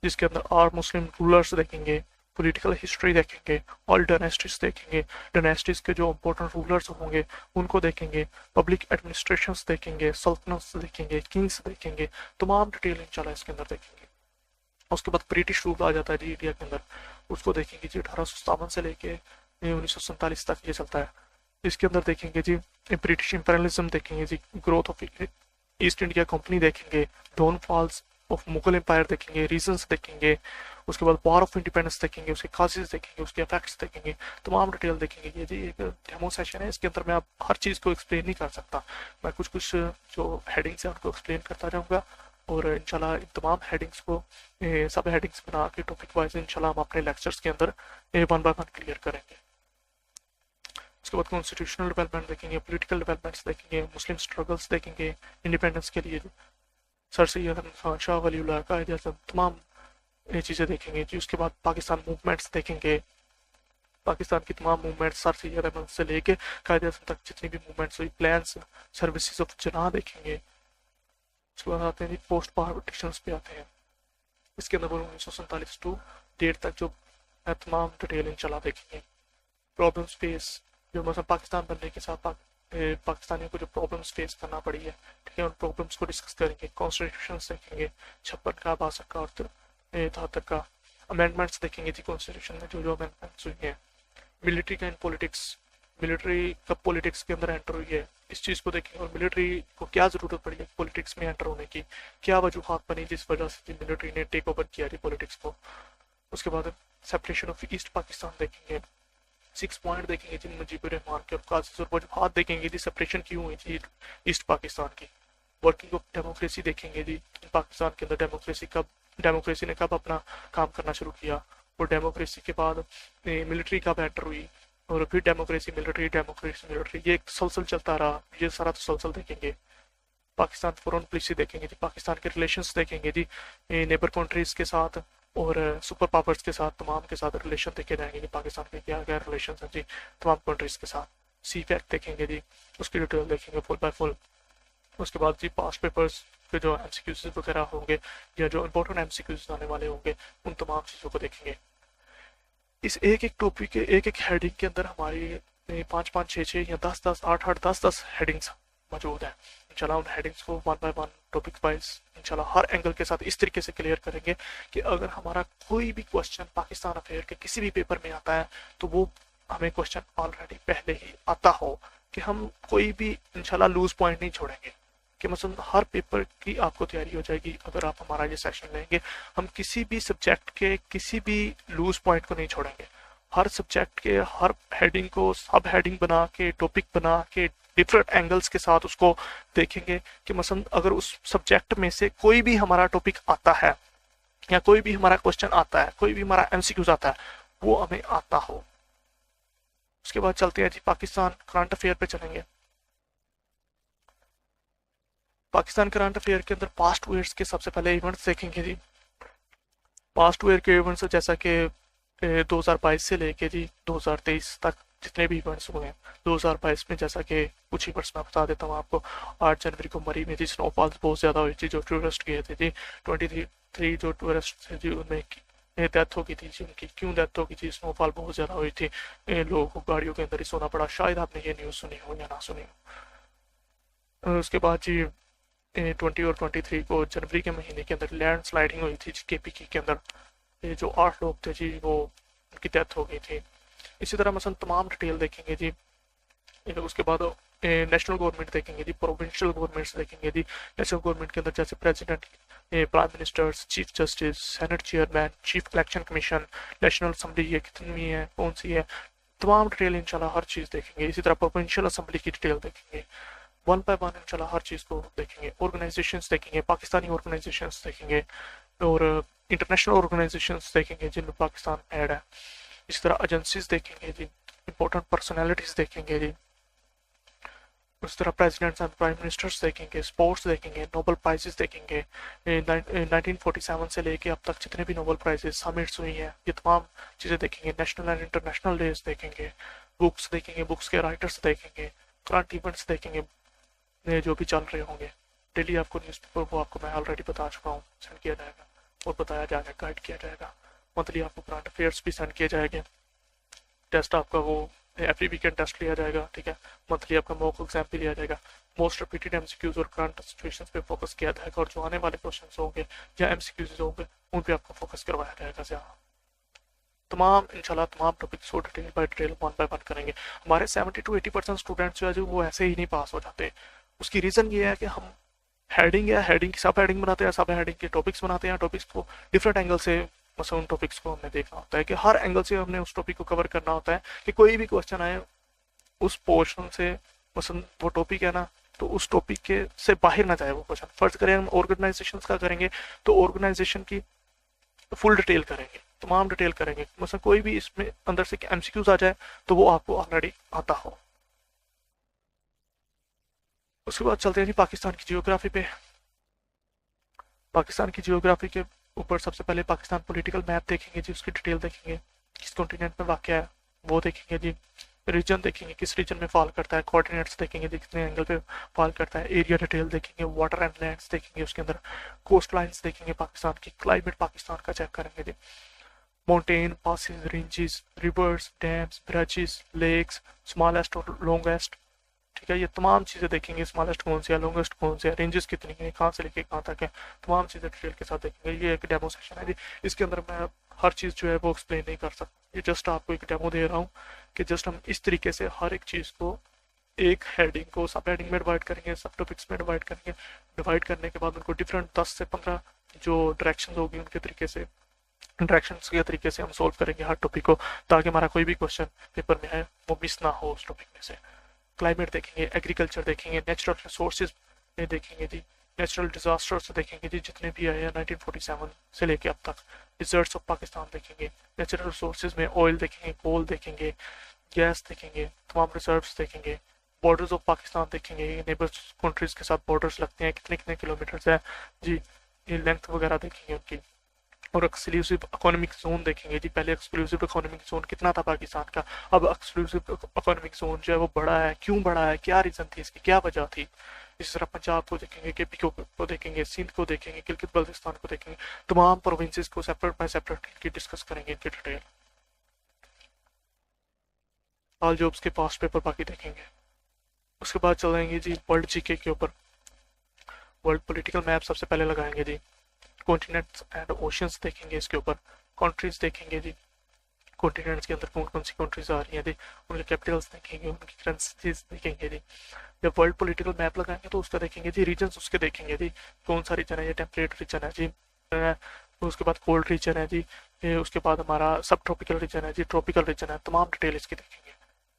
जिसके अंदर और मुस्लिम रूलर्स देखेंगे, पॉलिटिकल हिस्ट्री देखेंगे, ऑल डायनेस्टीज देखेंगे, डायनेस्टीज के जो इंपॉर्टेंट रूलर्स होंगे उनको देखेंगे, पब्लिक एडमिनिस्ट्रेशंस देखेंगे, सल्तनत्स देखेंगे, किंग्स देखेंगे, तमाम डिटेल इंशाल्लाह इसके अंदर देखेंगे। उसके बाद ब्रिटिश रूल आ जाता है जी इंडिया के अंदर, उसको देखेंगे जी 1857 से लेके 1947 तक ये चलता है। इसके अंदर देखेंगे जी ब्रिटिश इंपीरियलिज्म देखेंगे जी, growth of East India company देखेंगे, डाउनफॉल्स ऑफ मुगल एम्पायर देखेंगे, रीजंस देखेंगे। उसके बाद वॉर ऑफ इंडिपेंडेंस देखेंगे, उसके काजेज देखेंगे, उसके इफेक्ट्स देखेंगे, तमाम डिटेल देखेंगे। ये जी एक डेमो सेशन है, इसके अंदर मैं आप हर चीज़ को एक्सप्लेन नहीं कर सकता, मैं कुछ कुछ जो हेडिंग्स हैं उनको एक्सप्लेन करता जाऊँगा, और इंशाल्लाह इन तमाम हेडिंग्स को सब हेडिंग्स बना के टॉपिक वाइज इंशाल्लाह हम अपने लेक्चर्स के अंदर 1 बाय 1 क्लियर करेंगे। उसके बाद कॉन्स्टिट्यूशनल डेवलपमेंट देखेंगे, पॉलिटिकल डेवलपमेंट्स देखेंगे, मुस्लिम स्ट्रगल्स देखेंगे इंडिपेंडेंस के लिए, सर सैयद अहमद खान, शाह वलीउल्लाह, कायद आज़म, तमाम ये चीज़ें देखेंगे जी। उसके बाद पाकिस्तान मूवमेंट्स देखेंगे, पाकिस्तान की तमाम मूवमेंट्स सर सैयद अहमद से लेके कायद आज़म तक जितनी भी मूवमेंट्स हुई, प्लान्स, सर्विसेज ऑफ जनाह देखेंगे। उसके बाद आते हैं जी पोस्ट पार्टीशंस पे आते हैं, इसके अंदर 1947 टू डेट तक जो तमाम डिटेल इंशाल्लाह देखेंगे। प्रॉब्लम्स फेस, जो मतलब पाकिस्तान बनने के साथ पाकिस्तानियों को जो प्रॉब्लम्स फेस करना पड़ी है, ठीक है, उन प्रॉब्लम्स को डिस्कस करेंगे। कॉन्स्टिट्यूशन देखेंगे, 56 का, 62 का और 73 का। अमेंडमेंट्स देखेंगे जी कॉन्स्टिट्यूशन में जो जो अमेंडमेंट्स हुई हैं। मिलिट्री का इन पॉलिटिक्स, मिलिट्री कब पॉलिटिक्स के अंदर एंटर हुई है इस चीज़ को देखेंगे, और मिलिट्री को क्या ज़रूरत पड़ी है पॉलिटिक्स में एंटर होने की, क्या वजूहत बनी जिस वजह से मिलिट्री ने टेक ओवर किया जी पॉलिटिक्स को। उसके बाद सेपरेशन ऑफ ईस्ट पाकिस्तान देखेंगे, 6 पॉइंट देखेंगे जिन मुजीबुर रहमान के अवकाश और वजूहत देखेंगे जी सेपरेशन क्यों हुई थी ईस्ट पाकिस्तान की। वर्किंग ऑफ डेमोक्रेसी देखेंगे जी, पाकिस्तान के अंदर डेमोक्रेसी ने कब अपना काम करना शुरू किया, और डेमोक्रेसी के बाद मिलिट्री कब एंटर हुई, और फिर डेमोक्रेसी मिलिट्री, ये तसलसल चलता रहा, ये सारा तसलसल देखेंगे। पाकिस्तान फॉरेन पॉलिसी देखेंगे जी, पाकिस्तान के रिलेशंस देखेंगे जी, नेबर कंट्रीज के साथ और सुपर पावर्स के साथ, तमाम के साथ रिलेशन देखे जाएंगे कि पाकिस्तान के क्या क्या रिलेशन हैं जी तमाम कंट्रीज के साथ। सी फैक्ट देखेंगे जी, उसकी डिटेल देखेंगे फुल बाय फुल। उसके बाद जी पास्ट पेपर्स के जो एमसीक्यूज वगैरह होंगे या जो इंपॉर्टेंट एमसीक्यूज आने वाले होंगे उन तमाम चीज़ों को देखेंगे। इस एक एक टॉपिक के एक एक हेडिंग के अंदर हमारी 5-5, 6-6 या 10-10, 8-8, 10-10 हेडिंग्स मौजूद हैं। इंशाल्लाह उन हेडिंग्स को one by one topic wise इंशाल्लाह हर एंगल के साथ इस तरीके से क्लियर करेंगे कि अगर हमारा कोई भी क्वेश्चन पाकिस्तान अफेयर के किसी भी पेपर में आता है तो वो हमें क्वेश्चन ऑलरेडी पहले ही आता हो, कि हम कोई भी इंशाल्लाह लूज पॉइंट नहीं छोड़ेंगे, कि मतलब हर पेपर की आपको तैयारी हो जाएगी अगर आप हमारा ये सेशन लेंगे। हम किसी भी सब्जेक्ट के किसी भी लूज पॉइंट को नहीं छोड़ेंगे, हर सब्जेक्ट के हर हेडिंग को सब हेडिंग बना के टॉपिक बना के डिफरेंट एंगल्स के साथ उसको देखेंगे कि मसलन अगर उस सब्जेक्ट में से कोई भी हमारा टॉपिक आता है या कोई भी हमारा क्वेश्चन आता है, कोई भी हमारा एमसीक्यूज आता है, वो हमें आता हो। उसके बाद चलते हैं जी पाकिस्तान करंट अफेयर पे चलेंगे। पाकिस्तान करंट अफेयर के अंदर पास्ट ईयर्स के सबसे पहले इवेंट्स देखेंगे जी। पास्ट ईयर के इवेंट्स जैसा कि 2022 से लेके जी 2023 तक जितने भी इवेंट्स हुए हैं। 2022 में जैसा कि कुछ इवेंट्स मैं बता देता हूँ आपको। 8 जनवरी को मरी में जी स्नोफॉल बहुत ज़्यादा हुई थी, जो टूरिस्ट गए थे जी। 23 जो टूरिस्ट थे जी उनमें डेथ हो गई थी जी उनकी। क्यों डेथ हो गई थी? स्नोफॉल बहुत ज़्यादा हुई थी, लोगों को गाड़ियों के अंदर ही सोना पड़ा। शायद आपने ये न्यूज़ सुनी हो या ना सुनी हो। उसके बाद जी 20 और 23 को जनवरी के महीने के अंदर लैंड स्लाइडिंग हुई थी केपीके के अंदर। ये जो 8 लोग थे जी वो उनकी डेथ हो गई थी। इसी तरह मसलन तमाम डिटेल देखेंगे जी। उसके बाद नेशनल गवर्नमेंट देखेंगे जी, प्रोविंशियल गवर्नमेंट्स देखेंगे जी। नेशनल गवर्नमेंट के अंदर जैसे president, prime ministers, chief justice, senate chairman, chief election commission, national assembly ये कितनी है, कौन सी है, तमाम डिटेल इंशाल्लाह हर चीज़ देखेंगे। इसी तरह प्रोविंशियल असम्बली की डिटेल देखेंगे, वन बाय वन इंशाल्लाह हर चीज़ को देखेंगे। ऑर्गेनाइजेशंस देखेंगे, पाकिस्तानी ऑर्गेनाइजेशंस देखेंगे और इंटरनेशनल ऑर्गेनाइजेशंस देखेंगे जिनमें पाकिस्तान ऐड है। इसी तरह एजेंसीज देखेंगे जी, इंपॉर्टेंट पर्सनैलिटीज़ देखेंगे जी। उस तरह प्रेसिडेंट्स एंड प्राइम मिनिस्टर्स देखेंगे, स्पोर्ट्स देखेंगे, नोबल प्राइजेस देखेंगे। 1947 से लेके अब तक जितने भी नोबल प्राइजेस समिट्स हुई हैं ये तमाम चीज़ें देखेंगे। नेशनल एंड इंटरनेशनल डेज देखेंगे, बुक्स देखेंगे, बुक्स के राइटर्स देखेंगे, करंट इवेंट्स देखेंगे जो भी चल रहे होंगे। डेली आपको न्यूज़पेपर वो आपको मैं ऑलरेडी बता चुका हूँ, सेंड किया जाएगा और बताया जाएगा, गाइड किया जाएगा। मंथली आपको करंट अफेयर्स भी सेंड किए जाएंगे। टेस्ट आपका वो एवरी वीकेंड टेस्ट लिया जाएगा, ठीक है। मंथली आपका मॉक एग्जाम भी लिया जाएगा। मोस्ट रिपीटेड एमसीक्यूज और करंट सिचुएशंस पे फोकस किया जाएगा और जो आने वाले क्वेश्चंस होंगे या एमसीक्यूज होंगे उन पे आपको फोकस करवाया जाएगा ज़्यादा। तमाम इंशाल्लाह तमाम टॉपिक्स को detail by detail one by one करेंगे। हमारे 70 to 80% स्टूडेंट्स जो है जो वो ऐसे ही नहीं पास हो जाते। उसकी रीज़न ये है कि हम हेडिंग या हेडिंग की सब हेडिंग बनाते हैं, सब हेडिंग के टॉपिक्स बनाते हैं, टॉपिक्स को डिफरेंट एंगल से मतलब उन टॉपिक्स को हमने देखना होता है कि हर एंगल से हमने उस टॉपिक को कवर करना होता है कि कोई भी क्वेश्चन आए उस पोर्शन से, मतलब वो टॉपिक है ना तो उस टॉपिक के से बाहर ना जाए वो क्वेश्चन। फर्ज करें हम ऑर्गेनाइजेशन का करेंगे तो ऑर्गेनाइजेशन की फुल डिटेल करेंगे, तमाम डिटेल करेंगे, मतलब कोई भी इसमें अंदर से एमसीक्यूज आ जाए तो वो आपको ऑलरेडी आता हो। उसके बाद चलते हैं जी पाकिस्तान की जियोग्राफी पे। पाकिस्तान की जियोग्राफी के ऊपर सबसे पहले पाकिस्तान पॉलिटिकल मैप देखेंगे जी, उसकी डिटेल देखेंगे, किस कॉन्टिनेंट में वाक़ है वो देखेंगे जी। रीजन देखेंगे, किस रीजन में फॉल करता है, कोऑर्डिनेट्स देखेंगे जी, कितने एंगल पे फॉल करता है, एरिया डिटेल देखेंगे, वाटर एंड लैंड्स देखेंगे, उसके अंदर कोस्ट लाइन्स देखेंगे पाकिस्तान की, क्लाइमेट पाकिस्तान का चेक करेंगे जी, mountain, passes, ranges, rivers, dams, bridges, lakes, smallest और लॉन्गेस्ट, ठीक है। ये तमाम चीज़ें देखेंगे, स्मॉलेस्ट कौन सी है, लॉन्गेस्ट कौन सी है, रेंजेस कितनी है, कहाँ से लेके कहाँ तक है, तमाम चीज़ें डिटेल के साथ देखेंगे। ये एक डेमो सेशन है जी, इसके अंदर मैं हर चीज़ जो है वो एक्सप्लेन नहीं कर सकता, ये जस्ट आपको एक डेमो दे रहा हूँ कि जस्ट हम इस तरीके से हर एक चीज़ को एक हेडिंग को सब हेडिंग में डिवाइड करेंगे, सब टॉपिक्स में डिवाइड करेंगे। डिवाइड करने के बाद उनको डिफरेंट 10 से 15 जो डायरेक्शन होगी उनके तरीके से, इंट्रैक्शंस के तरीके से हम सोल्व करेंगे हर टॉपिक को, ताकि हमारा कोई भी क्वेश्चन पेपर में है वो मिस ना हो उस टॉपिक में से। क्लाइमेट देखेंगे, एग्रीकल्चर देखेंगे, नेचुरल रिसोर्सेज में देखेंगे जी, नेचुरल डिजास्टर्स देखेंगे जी जितने भी आए हैं 1947 से लेके अब तक। डिजर्ट्स ऑफ पाकिस्तान देखेंगे, नेचुरल रिसोर्सेज में ऑयल देखेंगे, कोल देखेंगे, गैस देखेंगे, तमाम रिजर्व्स देखेंगे। बॉर्डर्स ऑफ पाकिस्तान देखेंगे, नेबर्स कंट्रीज के साथ बॉर्डर्स लगते हैं, कितने कितने किलोमीटर्स है जी, ये लेंथ वगैरह देखेंगे उनकी। और एक्सक्लूसिव इकोनॉमिक जोन देखेंगे जी, पहले एक्सक्लूसिव इकोनॉमिक जोन कितना था पाकिस्तान का, अब एक्सक्लूसिव इकोनॉमिक जोन जो है वो बड़ा है, क्यों बड़ा है, क्या रीज़न थी इसकी, क्या वजह थी, इसी तरह पंजाब को देखेंगे, केपी को देखेंगे, सिंध को देखेंगे, गिलगित बल्तिस्तान को देखेंगे। तमाम प्रोविंसेस को सेपरेट बाय सेपरेट इनकी डिस्कस करेंगे, इनकी डिटेल। ऑल जॉब्स के पास्ट पेपर बाकी देखेंगे। उसके बाद चलेंगे जी वर्ल्ड जीके के ऊपर। वर्ल्ड पॉलिटिकल मैप सबसे पहले लगाएंगे जी। कॉन्टिनेंट्स एंड ओशियंस देखेंगे इसके ऊपर। कंट्रीज देखेंगे जी, कॉन्टिनेंट्स के अंदर कौन कौन सी कंट्रीज आ रही हैं जी, उनके कैपिटल्स देखेंगे, उनकी करेंसीज देखेंगे जी। जब वर्ल्ड पॉलिटिकल मैप लगाएंगे तो उसका देखेंगे जी, रीजन्स उसके देखेंगे जी, कौन सा रीजन है, ये टेम्परेट रीजन है जी, उसके बाद कोल्ड रीजन है जी, उसके बाद हमारा सब ट्रॉपिकल रीजन है जी, ट्रॉपिकल रीजन है, तमाम डिटेल इसकी देखेंगे।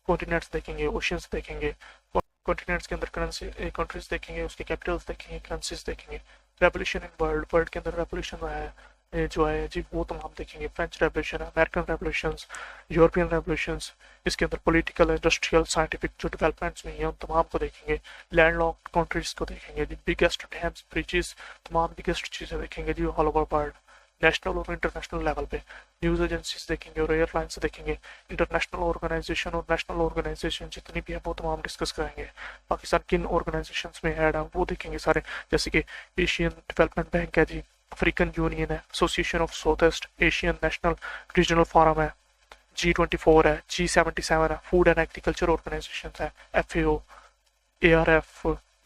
कॉन्टिनेंट्स देखेंगे, ओशियंस देखेंगे, कॉन्टिनेंट्स के अंदर करेंसी कंट्रीज देखेंगे, उसके कैपिटल्स देखेंगे, करेंसीज देखेंगे। रेवोल्यूशन इन वर्ल्ड, वर्ल्ड के अंदर रेवोल्यूशन जो है जी वो तमाम देखेंगे। French revolution, American revolutions, European revolutions, इसके अंदर पॉलिटिकल, इंडस्ट्रियल, साइंटिफिक जो डेवलपमेंट्स हुई हैं उन तमाम को देखेंगे। लैंड लॉक्ड कंट्रीज को देखेंगे जी, बिगेस्ट डैम्स, ब्रिजेस, तमाम बिगेस्ट चीज़ें देखेंगे जी ऑल ओवर वर्ल्ड, नेशनल और इंटरनेशनल लेवल पे। न्यूज़ एजेंसीज देखेंगे और एयरलाइंस देखेंगे। इंटरनेशनल ऑर्गेनाइजेशन और नेशनल ऑर्गेनाइजेशन जितनी भी है वो तमाम डिस्कस करेंगे। पाकिस्तान किन ऑर्गेनाइजेशंस में ऐड है वो देखेंगे सारे, जैसे कि एशियन डेवलपमेंट बैंक है जी, अफ्रीकन यूनियन है, association of south east Asian national regional forum है, G24 है, G77 है, फूड एंड एग्रीकल्चर ऑर्गेनाइजेशन है, FAO, ARF,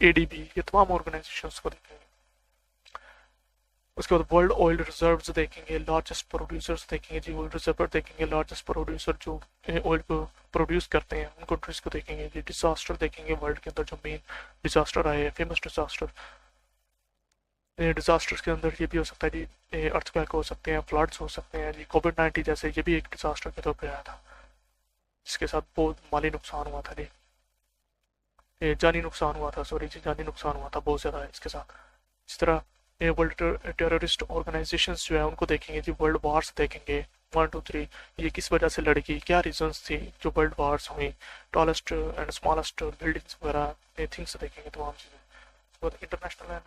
ADB, ये तमाम ऑर्गेनाइजेशंस को देखेंगे। उसके बाद वर्ल्ड ऑयल रिजर्व्स देखेंगे, लार्जेस्ट प्रोड्यूसर्स देखेंगे जी, ऑयल रिजर्वर देखेंगे, लार्जेस्ट प्रोड्यूसर जो ऑयल को प्रोड्यूस करते हैं उन कंट्रीज को देखेंगे जी। डिजास्टर देखेंगे, वर्ल्ड के अंदर जो मेन डिजास्टर आए हैं, फेमस डिजास्टर। डिजास्टर्स के अंदर ये भी हो सकता है जी, अर्थक्वेक हो सकते हैं, फ्लड्स हो सकते हैं जी, कोविड-19 जैसे ये भी एक डिजास्टर के तौर पर आया था, जिसके साथ बहुत माली नुकसान हुआ था जी, जानी नुकसान हुआ था, सॉरी जी, जानी नुकसान हुआ था बहुत ज़्यादा इसके साथ। इस तरह वर्ल्ड टेररिस्ट ऑर्गेनाइजेशंस जो है उनको देखेंगे जी। वर्ल्ड वार्स देखेंगे 1 2 3, ये किस वजह से लड़की, क्या रीजंस थी जो वर्ल्ड वार्स हुई, टॉलेस्ट एंड स्मॉलेस्ट बिल्डिंग्स वगैरह, ये थिंग्स देखेंगे तमाम चीज़ें। और इंटरनेशनल एंड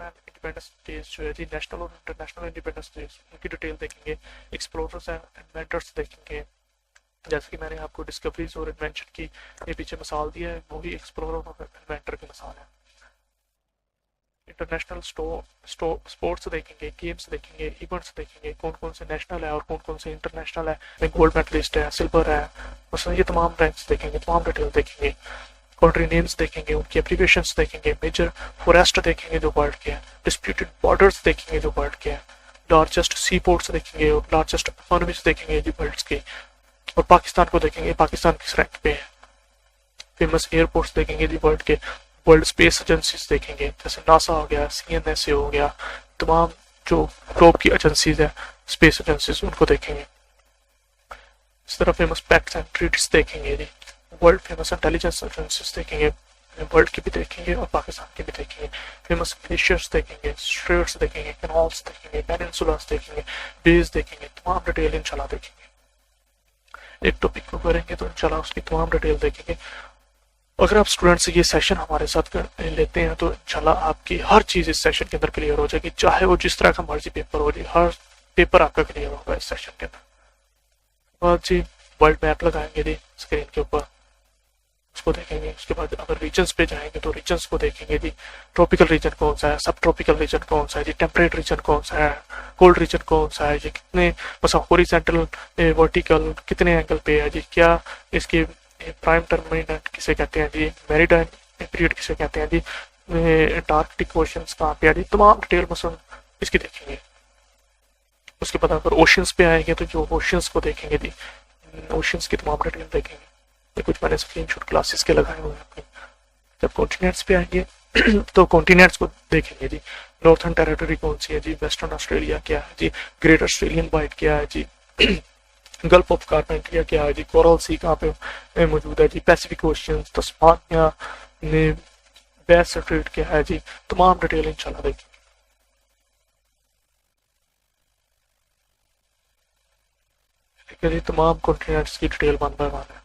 इंडिपेंडेंस डेज जो है जी, नेशनल और इंटरनेशनल इंडिपेंडेंस डेज, उनकी डिटेल देखेंगे। एक्सप्लोरर्स एंड इन्वेंटर्स देखेंगे, जैसे कि मैंने आपको डिस्कवरीज और इन्वेंशन की ये पीछे मिसाल दिया है, वो भी एक्सप्लोरर और इन्वेंटर की मिसाल है। इंटरनेशनल स्पोर्ट्स देखेंगे, गेम्स देखेंगे, इवेंट्स देखेंगे, कौन कौन से नेशनल है और कौन कौन से इंटरनेशनल है, गोल्ड मेडलिस्ट है, सिल्वर है, बस ये तमाम रैंक्स देखेंगे, तमाम डिटेल देखेंगे। कंट्री नेम्स देखेंगे, उनकी एप्लीकेशंस देखेंगे, मेजर फॉरेस्ट देखेंगे जो वर्ल्ड के हैं, डिस्प्यूटेड बॉर्डर्स देखेंगे जो वर्ल्ड के हैं, लार्जेस्ट सी पोर्ट्स देखेंगे और लार्जेस्ट इकोनॉमीज देखेंगे जी वर्ल्ड के। और पाकिस्तान को देखेंगे, पाकिस्तान किस रैंक पे है। फेमस एयरपोर्ट्स देखेंगे जी वर्ल्ड के। वर्ल्ड स्पेस एजेंसीज देखेंगे, जैसे नासा हो गया, CNSA हो गया, तमाम जो ग्लोब की एजेंसीज है, स्पेस एजेंसीज, उनको देखेंगे। इस तरह फेमस पैक्ट्स एंड ट्रीटीज देखेंगे जी। वर्ल्ड फेमस इंटेलिजेंस एजेंसीज देखेंगे, वर्ल्ड की भी देखेंगे और पाकिस्तान की भी देखेंगे। फेमस ग्लेशियर्स देखेंगे, स्ट्रेट्स देखेंगे, कैनाल्स देखेंगे, पेनिनसुलास देखेंगे, बेस देखेंगे, तमाम डिटेल इंशाल्लाह देखेंगे। एक टॉपिक को करेंगे तो इंशाल्लाह उसकी तमाम डिटेल देखेंगे। अगर आप स्टूडेंट से ये सेशन हमारे साथ लेते हैं तो इंशाल्लाह आपकी हर चीज़ इस सेशन के अंदर क्लियर हो जाएगी, चाहे वो जिस तरह का मर्जी पेपर हो जाए, हर पेपर आपका क्लियर होगा इस सेशन के अंदर। और जी वर्ल्ड मैप लगाएंगे जी स्क्रीन के ऊपर, उसको देखेंगे। उसके बाद अगर रीजन्स पे जाएंगे तो रीजन्स को देखेंगे जी। ट्रॉपिकल रीजन कौन सा है, सब ट्रॉपिकल रीजन कौन सा है जी, टेम्परेट रीजन कौन सा है, कोल्ड रीजन कौन सा है, ये कितने मतलब हॉरिजॉन्टल वर्टिकल कितने एंगल पे है जी, क्या इसकी प्राइम टर्मिनेंट किसे कहते हैं जी, मेरीटाइम पीरियड किसे कहते हैं जी, अंटार्कटिक ओशंस कहाँ पे है जी, तमाम डिटेल मसलन इसकी देखेंगे। उसके बाद अगर ओशंस पे आएंगे तो जो ओशंस को देखेंगे जी, ओशंस की तमाम डिटेल देखेंगे। तो कुछ मैंने स्क्रीनशॉट क्लासेस के लगाए हुए हैं। जब कॉन्टिनेंट्स पे आएंगे तो कॉन्टिनेंट्स को देखेंगे जी। नॉर्थर्न टेरिटरी कौन सी है जी, वेस्टर्न ऑस्ट्रेलिया क्या है जी, ग्रेट ऑस्ट्रेलियन वाइट क्या है जी, गल्फ ऑफ कार्पेंटिया क्या है जी, कोरल सी कहाँ पे मौजूद है जी, Pacific ocean, Tasmania, Bass strait क्या है जी, तमाम डिटेल इंशाल्लाह देखेंगे। ठीक है जी, तमाम कॉन्टिनेंट्स की डिटेल वन बाय वन है।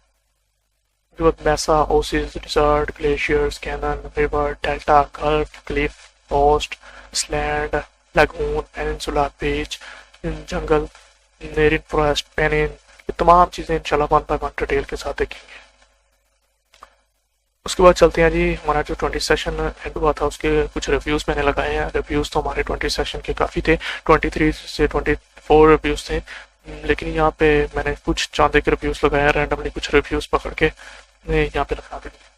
जो mesa, oasis, desert, glaciers, canyon, river, delta, gulf, cliff, coast, island, lagoon, peninsula, beach, jungle, rain forest, पेनिन, ये तमाम चीज़ें इंशाल्लाह वन बाय वन डिटेल के साथ देखेंगे। उसके बाद चलते हैं जी, हमारा जो 20 सेशन एंड हुआ था उसके कुछ रिव्यूज़ मैंने लगाए हैं। रिव्यूज़ तो हमारे 20 सेशन के काफ़ी थे, 23 से 24 रिव्यूज़ थे, लेकिन यहाँ पे मैंने कुछ चांदे के रिव्यूज़ लगाए हैं, रैंडमली कुछ रिव्यूज़ पकड़ के यहाँ पे लगा देंगे।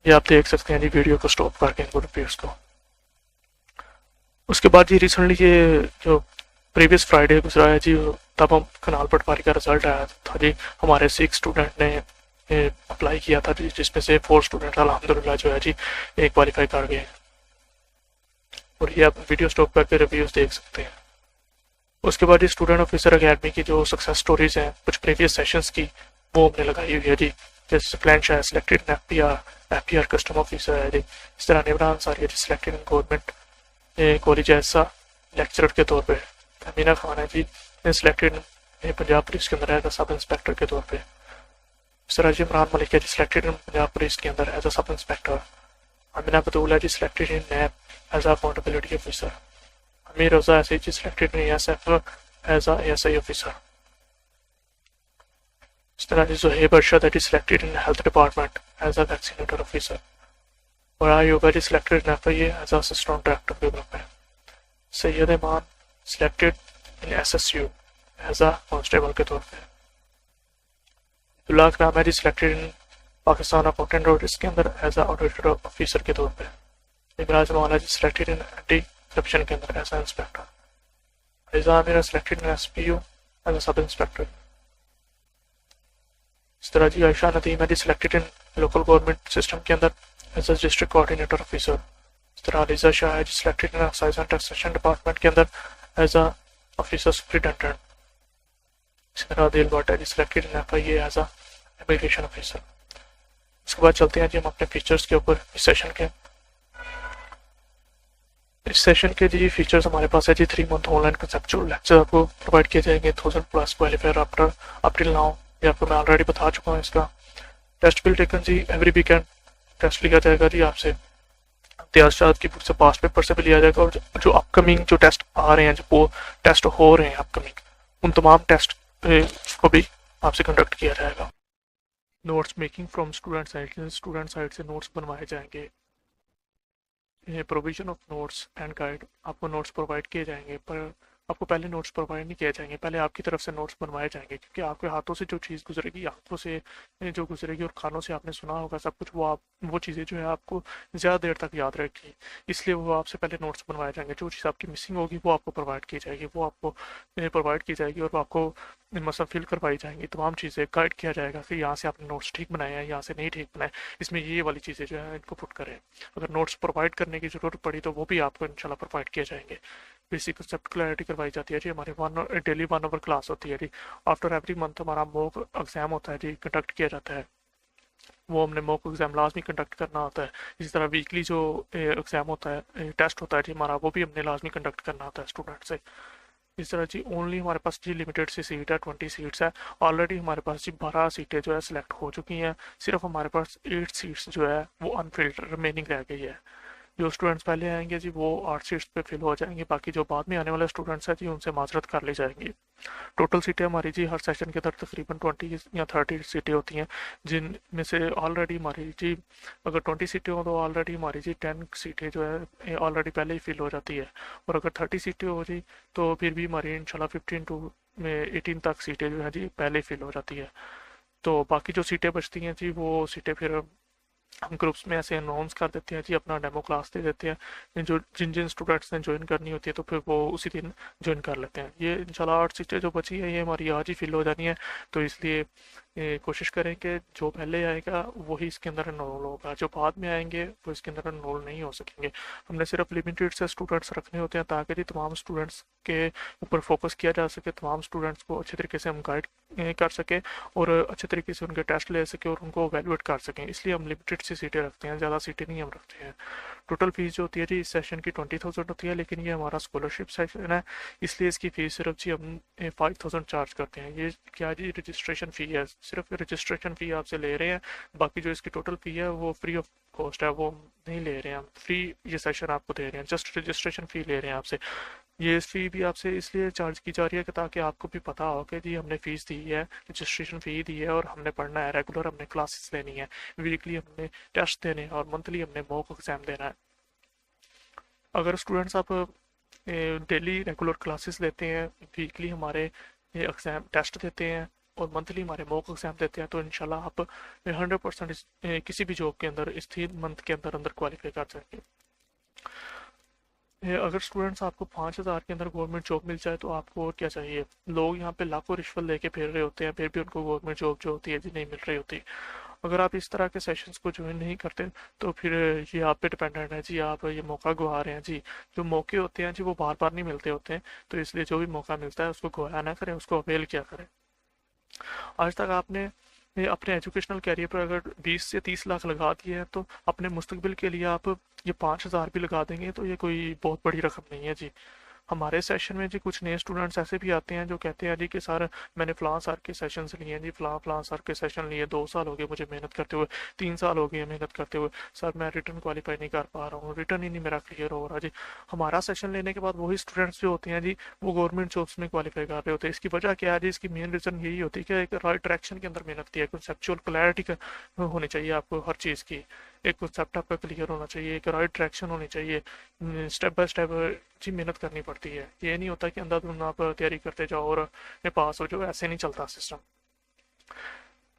ये आप देख सकते हैं जी वीडियो को स्टॉप करके इनको रिव्यूज़ को। उसके बाद जी रिसेंटली ये जो प्रीवियस फ्राइडे गुजरा है जी, तब हम कनाल पटवारी का रिजल्ट आया था जी। हमारे 6 स्टूडेंट ने अप्लाई किया था जी, जिसमें से 4 स्टूडेंट अल्हम्दुलिल्लाह जो है जी क्वालिफाई कर गए। और ये आप वीडियो स्टॉप करके रिव्यूज़ देख सकते हैं। उसके बाद स्टूडेंट ऑफिसर अकेडमी की जो सक्सेस स्टोरीज हैं कुछ प्रीवियस सेशंस की, वो हमने लगाई हुई है जी। जैसे plan Shah selected in F P R custom officer है जी। इस तरह निमरान सारी जी सिलेक्टेड इन गवर्नमेंट कॉलेज ऐसा लेक्चरर के तौर पर। अमीना खान है जी सिलेक्टेड पंजाब पुलिस के अंदर एज अ सब इंस्पेक्टर के तौर पर। इस तरह जी इमरान मलिक है जी सिलेक्टेड इन पंजाब पुलिस के अंदर as a sub inspector. Amina Batool है जी selected in NAB as a accountability officer. Amir Raza SH is selected in ASF as a ASI officer. इस तरह से Zohaib Arshad is selected in health department as a vaccinator officer. और Ayuba is selected in FIA as assistant director के group में। सैयद इमान selected in SSU as a constable के तौर पे। दुलाक नाम है selected in Pakistan accountant audit के अंदर as a auditor officer के तौर पे। इमराज मौला is selected in anti corruption के अंदर as inspector. Riza Aamir selected in SPU as a sub inspector. इस तरह जी आयशा नदीम है selected in local government system के अंदर as a district coordinator officer. इस तरह अलीजा शाह है selected in excise and taxation department के अंदर एज अ ऑफिसर सुपरिटेंडेंट। इस तरह दिल भट्ट है selected in FIA as a immigration officer. उसके बाद चलते हैं जी हम अपने फीचर्स के ऊपर इस सेशन के। इस सेशन के जी फीचर्स हमारे पास है जी 3 मंथ ऑनलाइन कंसेप्चुअल लेक्चर आपको प्रोवाइड किए जाएंगे 1000+ qualifier after up till now. ये आपको मैं ऑलरेडी बता चुका हूँ। इसका टेस्ट विल टेकन जी एवरी वीकेंड टेस्ट लिया जाएगा जी आपसे। इम्तियाज शाद की बुक से पास्ट पेपर से भी लिया जाएगा। और जो अपकमिंग जो टेस्ट आ रहे हैं, जो टेस्ट हो रहे हैं अपकमिंग, उन तमाम टेस्ट को भी आपसे कंडक्ट किया जाएगा। Notes making from student side से नोट्स बनवाए जाएंगे। Provision of notes and guide, आपको नोट्स प्रोवाइड किए जाएंगे, पर आपको पहले नोट्स प्रोवाइड नहीं किए जाएंगे, पहले आपकी तरफ से नोट्स बनवाए जाएंगे। क्योंकि आपके हाथों से जो चीज़ गुजरेगी, आंखों से जो गुजरेगी और कानों से आपने सुना होगा सब कुछ, वो चीज़ें जो है आपको ज़्यादा देर तक याद रहेगी। इसलिए वो आपसे पहले नोट्स बनवाए जाएंगे। जो चीज़ आपकी मिसिंग होगी वो आपको प्रोवाइड की जाएगी, वो आपको प्रोवाइड की जाएगी और आपको मतलब फिल करवाई जाएंगी। तमाम चीज़ें गाइड किया जाएगा कि यहाँ से आपने नोट्स ठीक बनाए हैं, यहाँ से नहीं ठीक बनाए, इसमें ये वाली चीज़ें जो है इनको पुट करें। अगर नोट्स प्रोवाइड करने की ज़रूरत पड़ी तो वो भी आपको इंशाल्लाह प्रोवाइड किए जाएंगे। बेसिक कंसेप्ट क्लैरिटी करवाई जाती है जी। हमारी डेली 1 आवर क्लास होती है जी। आफ्टर एवरी मंथ हमारा मॉक एग्जाम होता है जी, कंडक्ट किया जाता है। वो हमने मॉक एग्जाम लाजमी कंडक्ट करना होता है। इसी तरह वीकली जो एग्जाम होता है, टेस्ट होता है जी हमारा, वो भी हमने लाजमी कंडक्ट करना होता है स्टूडेंट से। इस तरह जी ओनली हमारे पास जी लिमिटेड सी सीट है, 20 सीट्स है। ऑलरेडी हमारे पास जी 12 सीटें जो है सिलेक्ट हो चुकी हैं। सिर्फ हमारे पास 8 सीट्स जो है वो अनफिल्ड रिमेनिंग रह गई है। जो स्टूडेंट्स पहले आएंगे जी वो 8 सीट्स पे फिल हो जाएंगे। बाकी जो बाद में आने वाले स्टूडेंट्स हैं जी उनसे माजरत कर ली जाएंगी। टोटल सीटें हमारी जी हर सेशन के अंदर तकरीबन 20 या 30 सीटें होती हैं, जिनमें से ऑलरेडी हमारी जी अगर 20 सीटें हो तो ऑलरेडी हमारी जी 10 सीटें जो है ऑलरेडी पहले ही फिल हो जाती है। और अगर 30 सीटें हो जी तो फिर भी हमारी इंशाल्लाह 15 टू 18 तक सीटें जो है जी पहले ही फिल हो जाती है। तो बाकी जो सीटें बचती हैं जी वो सीटें फिर हम ग्रुप्स में ऐसे अनाउंस कर देते हैं जी, अपना डेमो क्लास दे देते हैं। जो जिन जिन स्टूडेंट्स ने ज्वाइन करनी होती है तो फिर वो उसी दिन ज्वाइन कर लेते हैं। ये इंशाल्लाह 8 सीटें जो बची है ये हमारी आज ही फिल हो जानी है। तो इसलिए कोशिश करें कि जो पहले आएगा वही इसके अंदर एनरोल होगा, जो बाद में आएंगे वो इसके अंदर एनरोल नहीं हो सकेंगे। हमने सिर्फ लिमिटेड से स्टूडेंट्स रखने होते हैं ताकि जी तमाम स्टूडेंट्स के ऊपर फोकस किया जा सके, तमाम स्टूडेंट्स को अच्छे तरीके से हम गाइड कर सके और अच्छे तरीके से उनके टेस्ट ले सके और उनको वैल्यूएट कर सकें। इसलिए हम लिमिटेड सी सीटें रखते हैं, ज़्यादा सीटें नहीं हम रखते हैं। टोटल फीस जो होती है जी इस सेशन की 20,000 होती है, लेकिन ये हमारा स्कॉलरशिप सेशन है इसलिए इसकी फ़ीस सिर्फ जी हम 5,000 चार्ज करते हैं। ये क्या जी रजिस्ट्रेशन फ़ी है, सिर्फ रजिस्ट्रेशन फ़ी आपसे ले रहे हैं। बाकी जो इसकी टोटल फ़ी है वो फ्री ऑफ कॉस्ट है, वो नहीं ले रहे हैं हम, फ्री ये सेशन आपको दे रहे हैं, जस्ट रजिस्ट्रेशन फ़ी ले रहे हैं आपसे। ये फ़ी भी आपसे इसलिए चार्ज की जा रही है कि ताकि आपको भी पता हो कि जी हमने फ़ीस दी है, रजिस्ट्रेशन फ़ी दी है और हमने पढ़ना है, रेगुलर हमने क्लासेस लेनी है, वीकली हमने टेस्ट देने हैं और मंथली हमने मॉक एग्ज़ाम देना है। अगर स्टूडेंट्स आप डेली रेगुलर क्लासेस लेते हैं, वीकली हमारे एग्ज़ाम टेस्ट देते हैं और मंथली हमारे मॉक एग्ज़ाम देते हैं, तो इंशाल्लाह आप 100% किसी भी जॉब के अंदर इस 3 मंथ के अंदर अंदर क्वालिफाई कर जाएंगे। अगर स्टूडेंट्स आपको 5,000 के अंदर गवर्नमेंट जॉब मिल जाए तो आपको और क्या चाहिए। लोग यहाँ पे लाखों रिश्वत लेके फिर रहे होते हैं, फिर भी उनको गवर्नमेंट जॉब जो होती है जी नहीं मिल रही होती। अगर आप इस तरह के सेशंस को ज्वाइन नहीं करते तो फिर ये आप पे डिपेंडेंट है जी, आप ये मौका गंवा रहे हैं जी। जो मौके होते हैं जी वो बार बार नहीं मिलते होते हैं, तो इसलिए जो भी मौका मिलता है उसको गवाया ना करें, उसको अवेल किया करें। आज तक आपने अपने एजुकेशनल कैरियर पर अगर 20 से 30 लाख लगा दिए हैं, तो अपने मुस्तकबिल के लिए आप ये 5,000 भी लगा देंगे तो ये कोई बहुत बड़ी रकम नहीं है जी। हमारे सेशन में जी कुछ नए स्टूडेंट्स ऐसे भी आते हैं जो कहते हैं जी कि सर मैंने फ़लाँ सर के सेशन लिए हैं जी, फ़लाँ सर के सेशन लिए, 2 साल हो गए मुझे मेहनत करते हुए, 3 साल हो गए मेहनत करते हुए, सर मैं रिटर्न क्वालिफाई नहीं कर पा रहा हूँ, रिटर्न ही नहीं मेरा क्लियर हो रहा जी। हमारा सेशन लेने के बाद वही स्टूडेंट्स जो होते हैं जी वो गवर्नमेंट जॉब्स में क्वालिफाई कर रहे होते हैं। इसकी वजह क्या है जी, इसकी मेन रीज़न यही होती है कि एक राइट डायरेक्शन के अंदर मेहनत की है, कंसेप्चुअल क्लैरिटी होनी चाहिए आपको हर चीज़ की, एक कंसेप्ट आपका क्लियर होना चाहिए, एक राइट डायरेक्शन होनी चाहिए, स्टेप बाय स्टेप जी मेहनत करनी पड़ती है। ये नहीं होता कि अंधाधुंध आप तैयारी करते जाओ और पास हो जाओ, ऐसे नहीं चलता सिस्टम।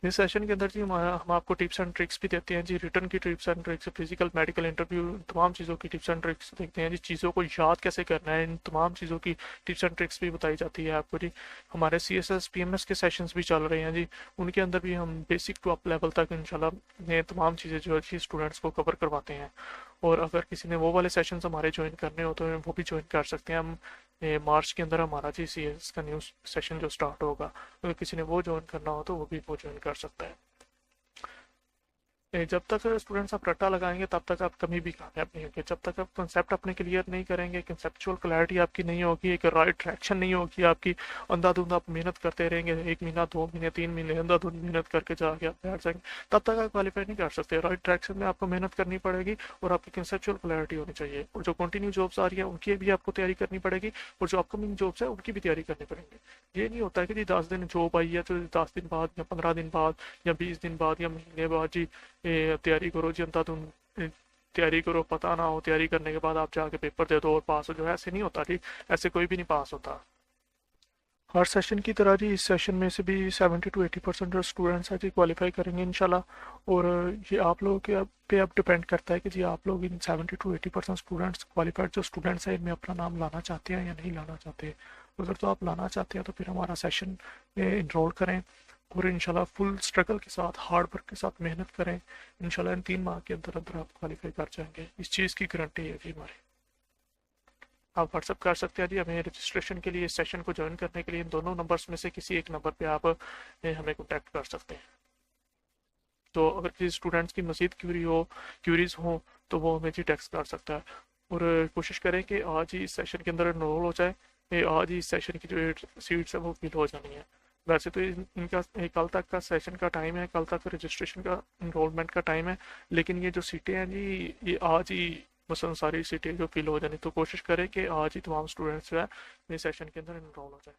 इस सेशन के अंदर जी हम आपको टिप्स एंड ट्रिक्स भी देते हैं जी, रिटर्न की tips and tricks, physical medical interview, तमाम चीज़ों की टिप्स एंड ट्रिक्स देखते हैं जी। चीज़ों को याद कैसे करना है, इन तमाम चीज़ों की टिप्स एंड ट्रिक्स भी बताई जाती है आपको जी। हमारे CSS PMS के सेशंस भी चल रहे हैं जी, उनके अंदर भी हम बेसिक टू अप लेवल तक इंशाल्लाह ये तमाम चीज़ें जो है स्टूडेंट्स को कवर करवाते हैं। और अगर किसी ने वो वाले सेशंस हमारे ज्वाइन करने हो तो वो भी ज्वाइन कर सकते हैं। हम मार्च के अंदर हमारा जी CS का न्यू सेशन जो स्टार्ट होगा, अगर किसी ने वो ज्वाइन करना हो तो वो भी वो ज्वाइन कर सकता है। जब तक स्टूडेंट्स आप रट्टा लगाएंगे तब तक आप कभी भी कामयाब नहीं होंगे। जब तक आप कंसेप्ट अपने क्लियर नहीं करेंगे, कंसेप्चुअल क्लैरिटी आपकी नहीं होगी, एक राइट डायरेक्शन नहीं होगी आपकी, अंधाधुंध आप मेहनत करते रहेंगे, 1 महीना 2 महीने 3 महीने अंधाधुंध मेहनत करके जाके आप बैठ जाएंगे, तब तक आप क्वालिफाई नहीं कर सकते। राइट डायरेक्शन में आपको मेहनत करनी पड़ेगी और आपकी कंसेप्चुअल क्लैरिटी होनी चाहिए। और जो कंटिन्यू जॉब्स आ रही है उनकी भी आपको तैयारी करनी पड़ेगी और जो अपकमिंग जॉब्स है उनकी भी तैयारी करनी पड़ेगी। ये नहीं होता कि जी 10 दिन जॉब आई है तो 10 दिन बाद या 15 दिन बाद या 20 दिन बाद या महीने बाद जी तैयारी करो जी, अंधाधुंध तैयारी करो, पता ना हो, तैयारी करने के बाद आप जाके पेपर दे दो और पास हो जाओ, ऐसे नहीं होता जी। ऐसे कोई भी नहीं पास होता। हर सेशन की तरह जी इस सेशन में से भी 70 to 80% जो स्टूडेंट्स हैं जी क्वालिफाई करेंगे इंशाल्लाह। और ये आप लोगों के पे अब डिपेंड करता है कि जी आप लोग इन 70 to 80% स्टूडेंट्स क्वालिफाइड जो स्टूडेंट्स हैं इनमें अपना नाम लाना चाहते हैं या नहीं लाना चाहते। अगर तो आप लाना चाहते हैं तो फिर हमारा सेशन में इनरोल करें और इंशाल्लाह फुल स्ट्रगल के साथ, हार्ड वर्क के साथ मेहनत करें। इंशाल्लाह इन 3 माह के अंदर अंदर आप क्वालिफाई कर जाएंगे, इस चीज़ की गारंटी है जी हमारी। आप व्हाट्सअप कर सकते हैं जी हमें रजिस्ट्रेशन के लिए, इस सेशन को ज्वाइन करने के लिए इन दोनों नंबर्स में से किसी एक नंबर पे आप हमें कॉन्टैक्ट कर सकते हैं। तो अगर किसी स्टूडेंट्स की मज़ीद क्यूरीज हो तो वो हमें जी टेक्स्ट कर सकता है। और कोशिश करें कि आज ही इस सेशन के अंदर इनरोल हो जाए, आज ही इस सेशन की जो सीट्स है वो फिल हो जानी है। वैसे तो इनका कल तक का सेशन का टाइम है, कल तक रजिस्ट्रेशन का इनरोलमेंट का टाइम है, लेकिन ये जो सीटें हैं जी ये आज ही मसलन सारी सीटें जो फिल हो जानी, तो कोशिश करें कि आज ही तमाम स्टूडेंट्स जो है इस सेशन के अंदर इनरोल हो जाए।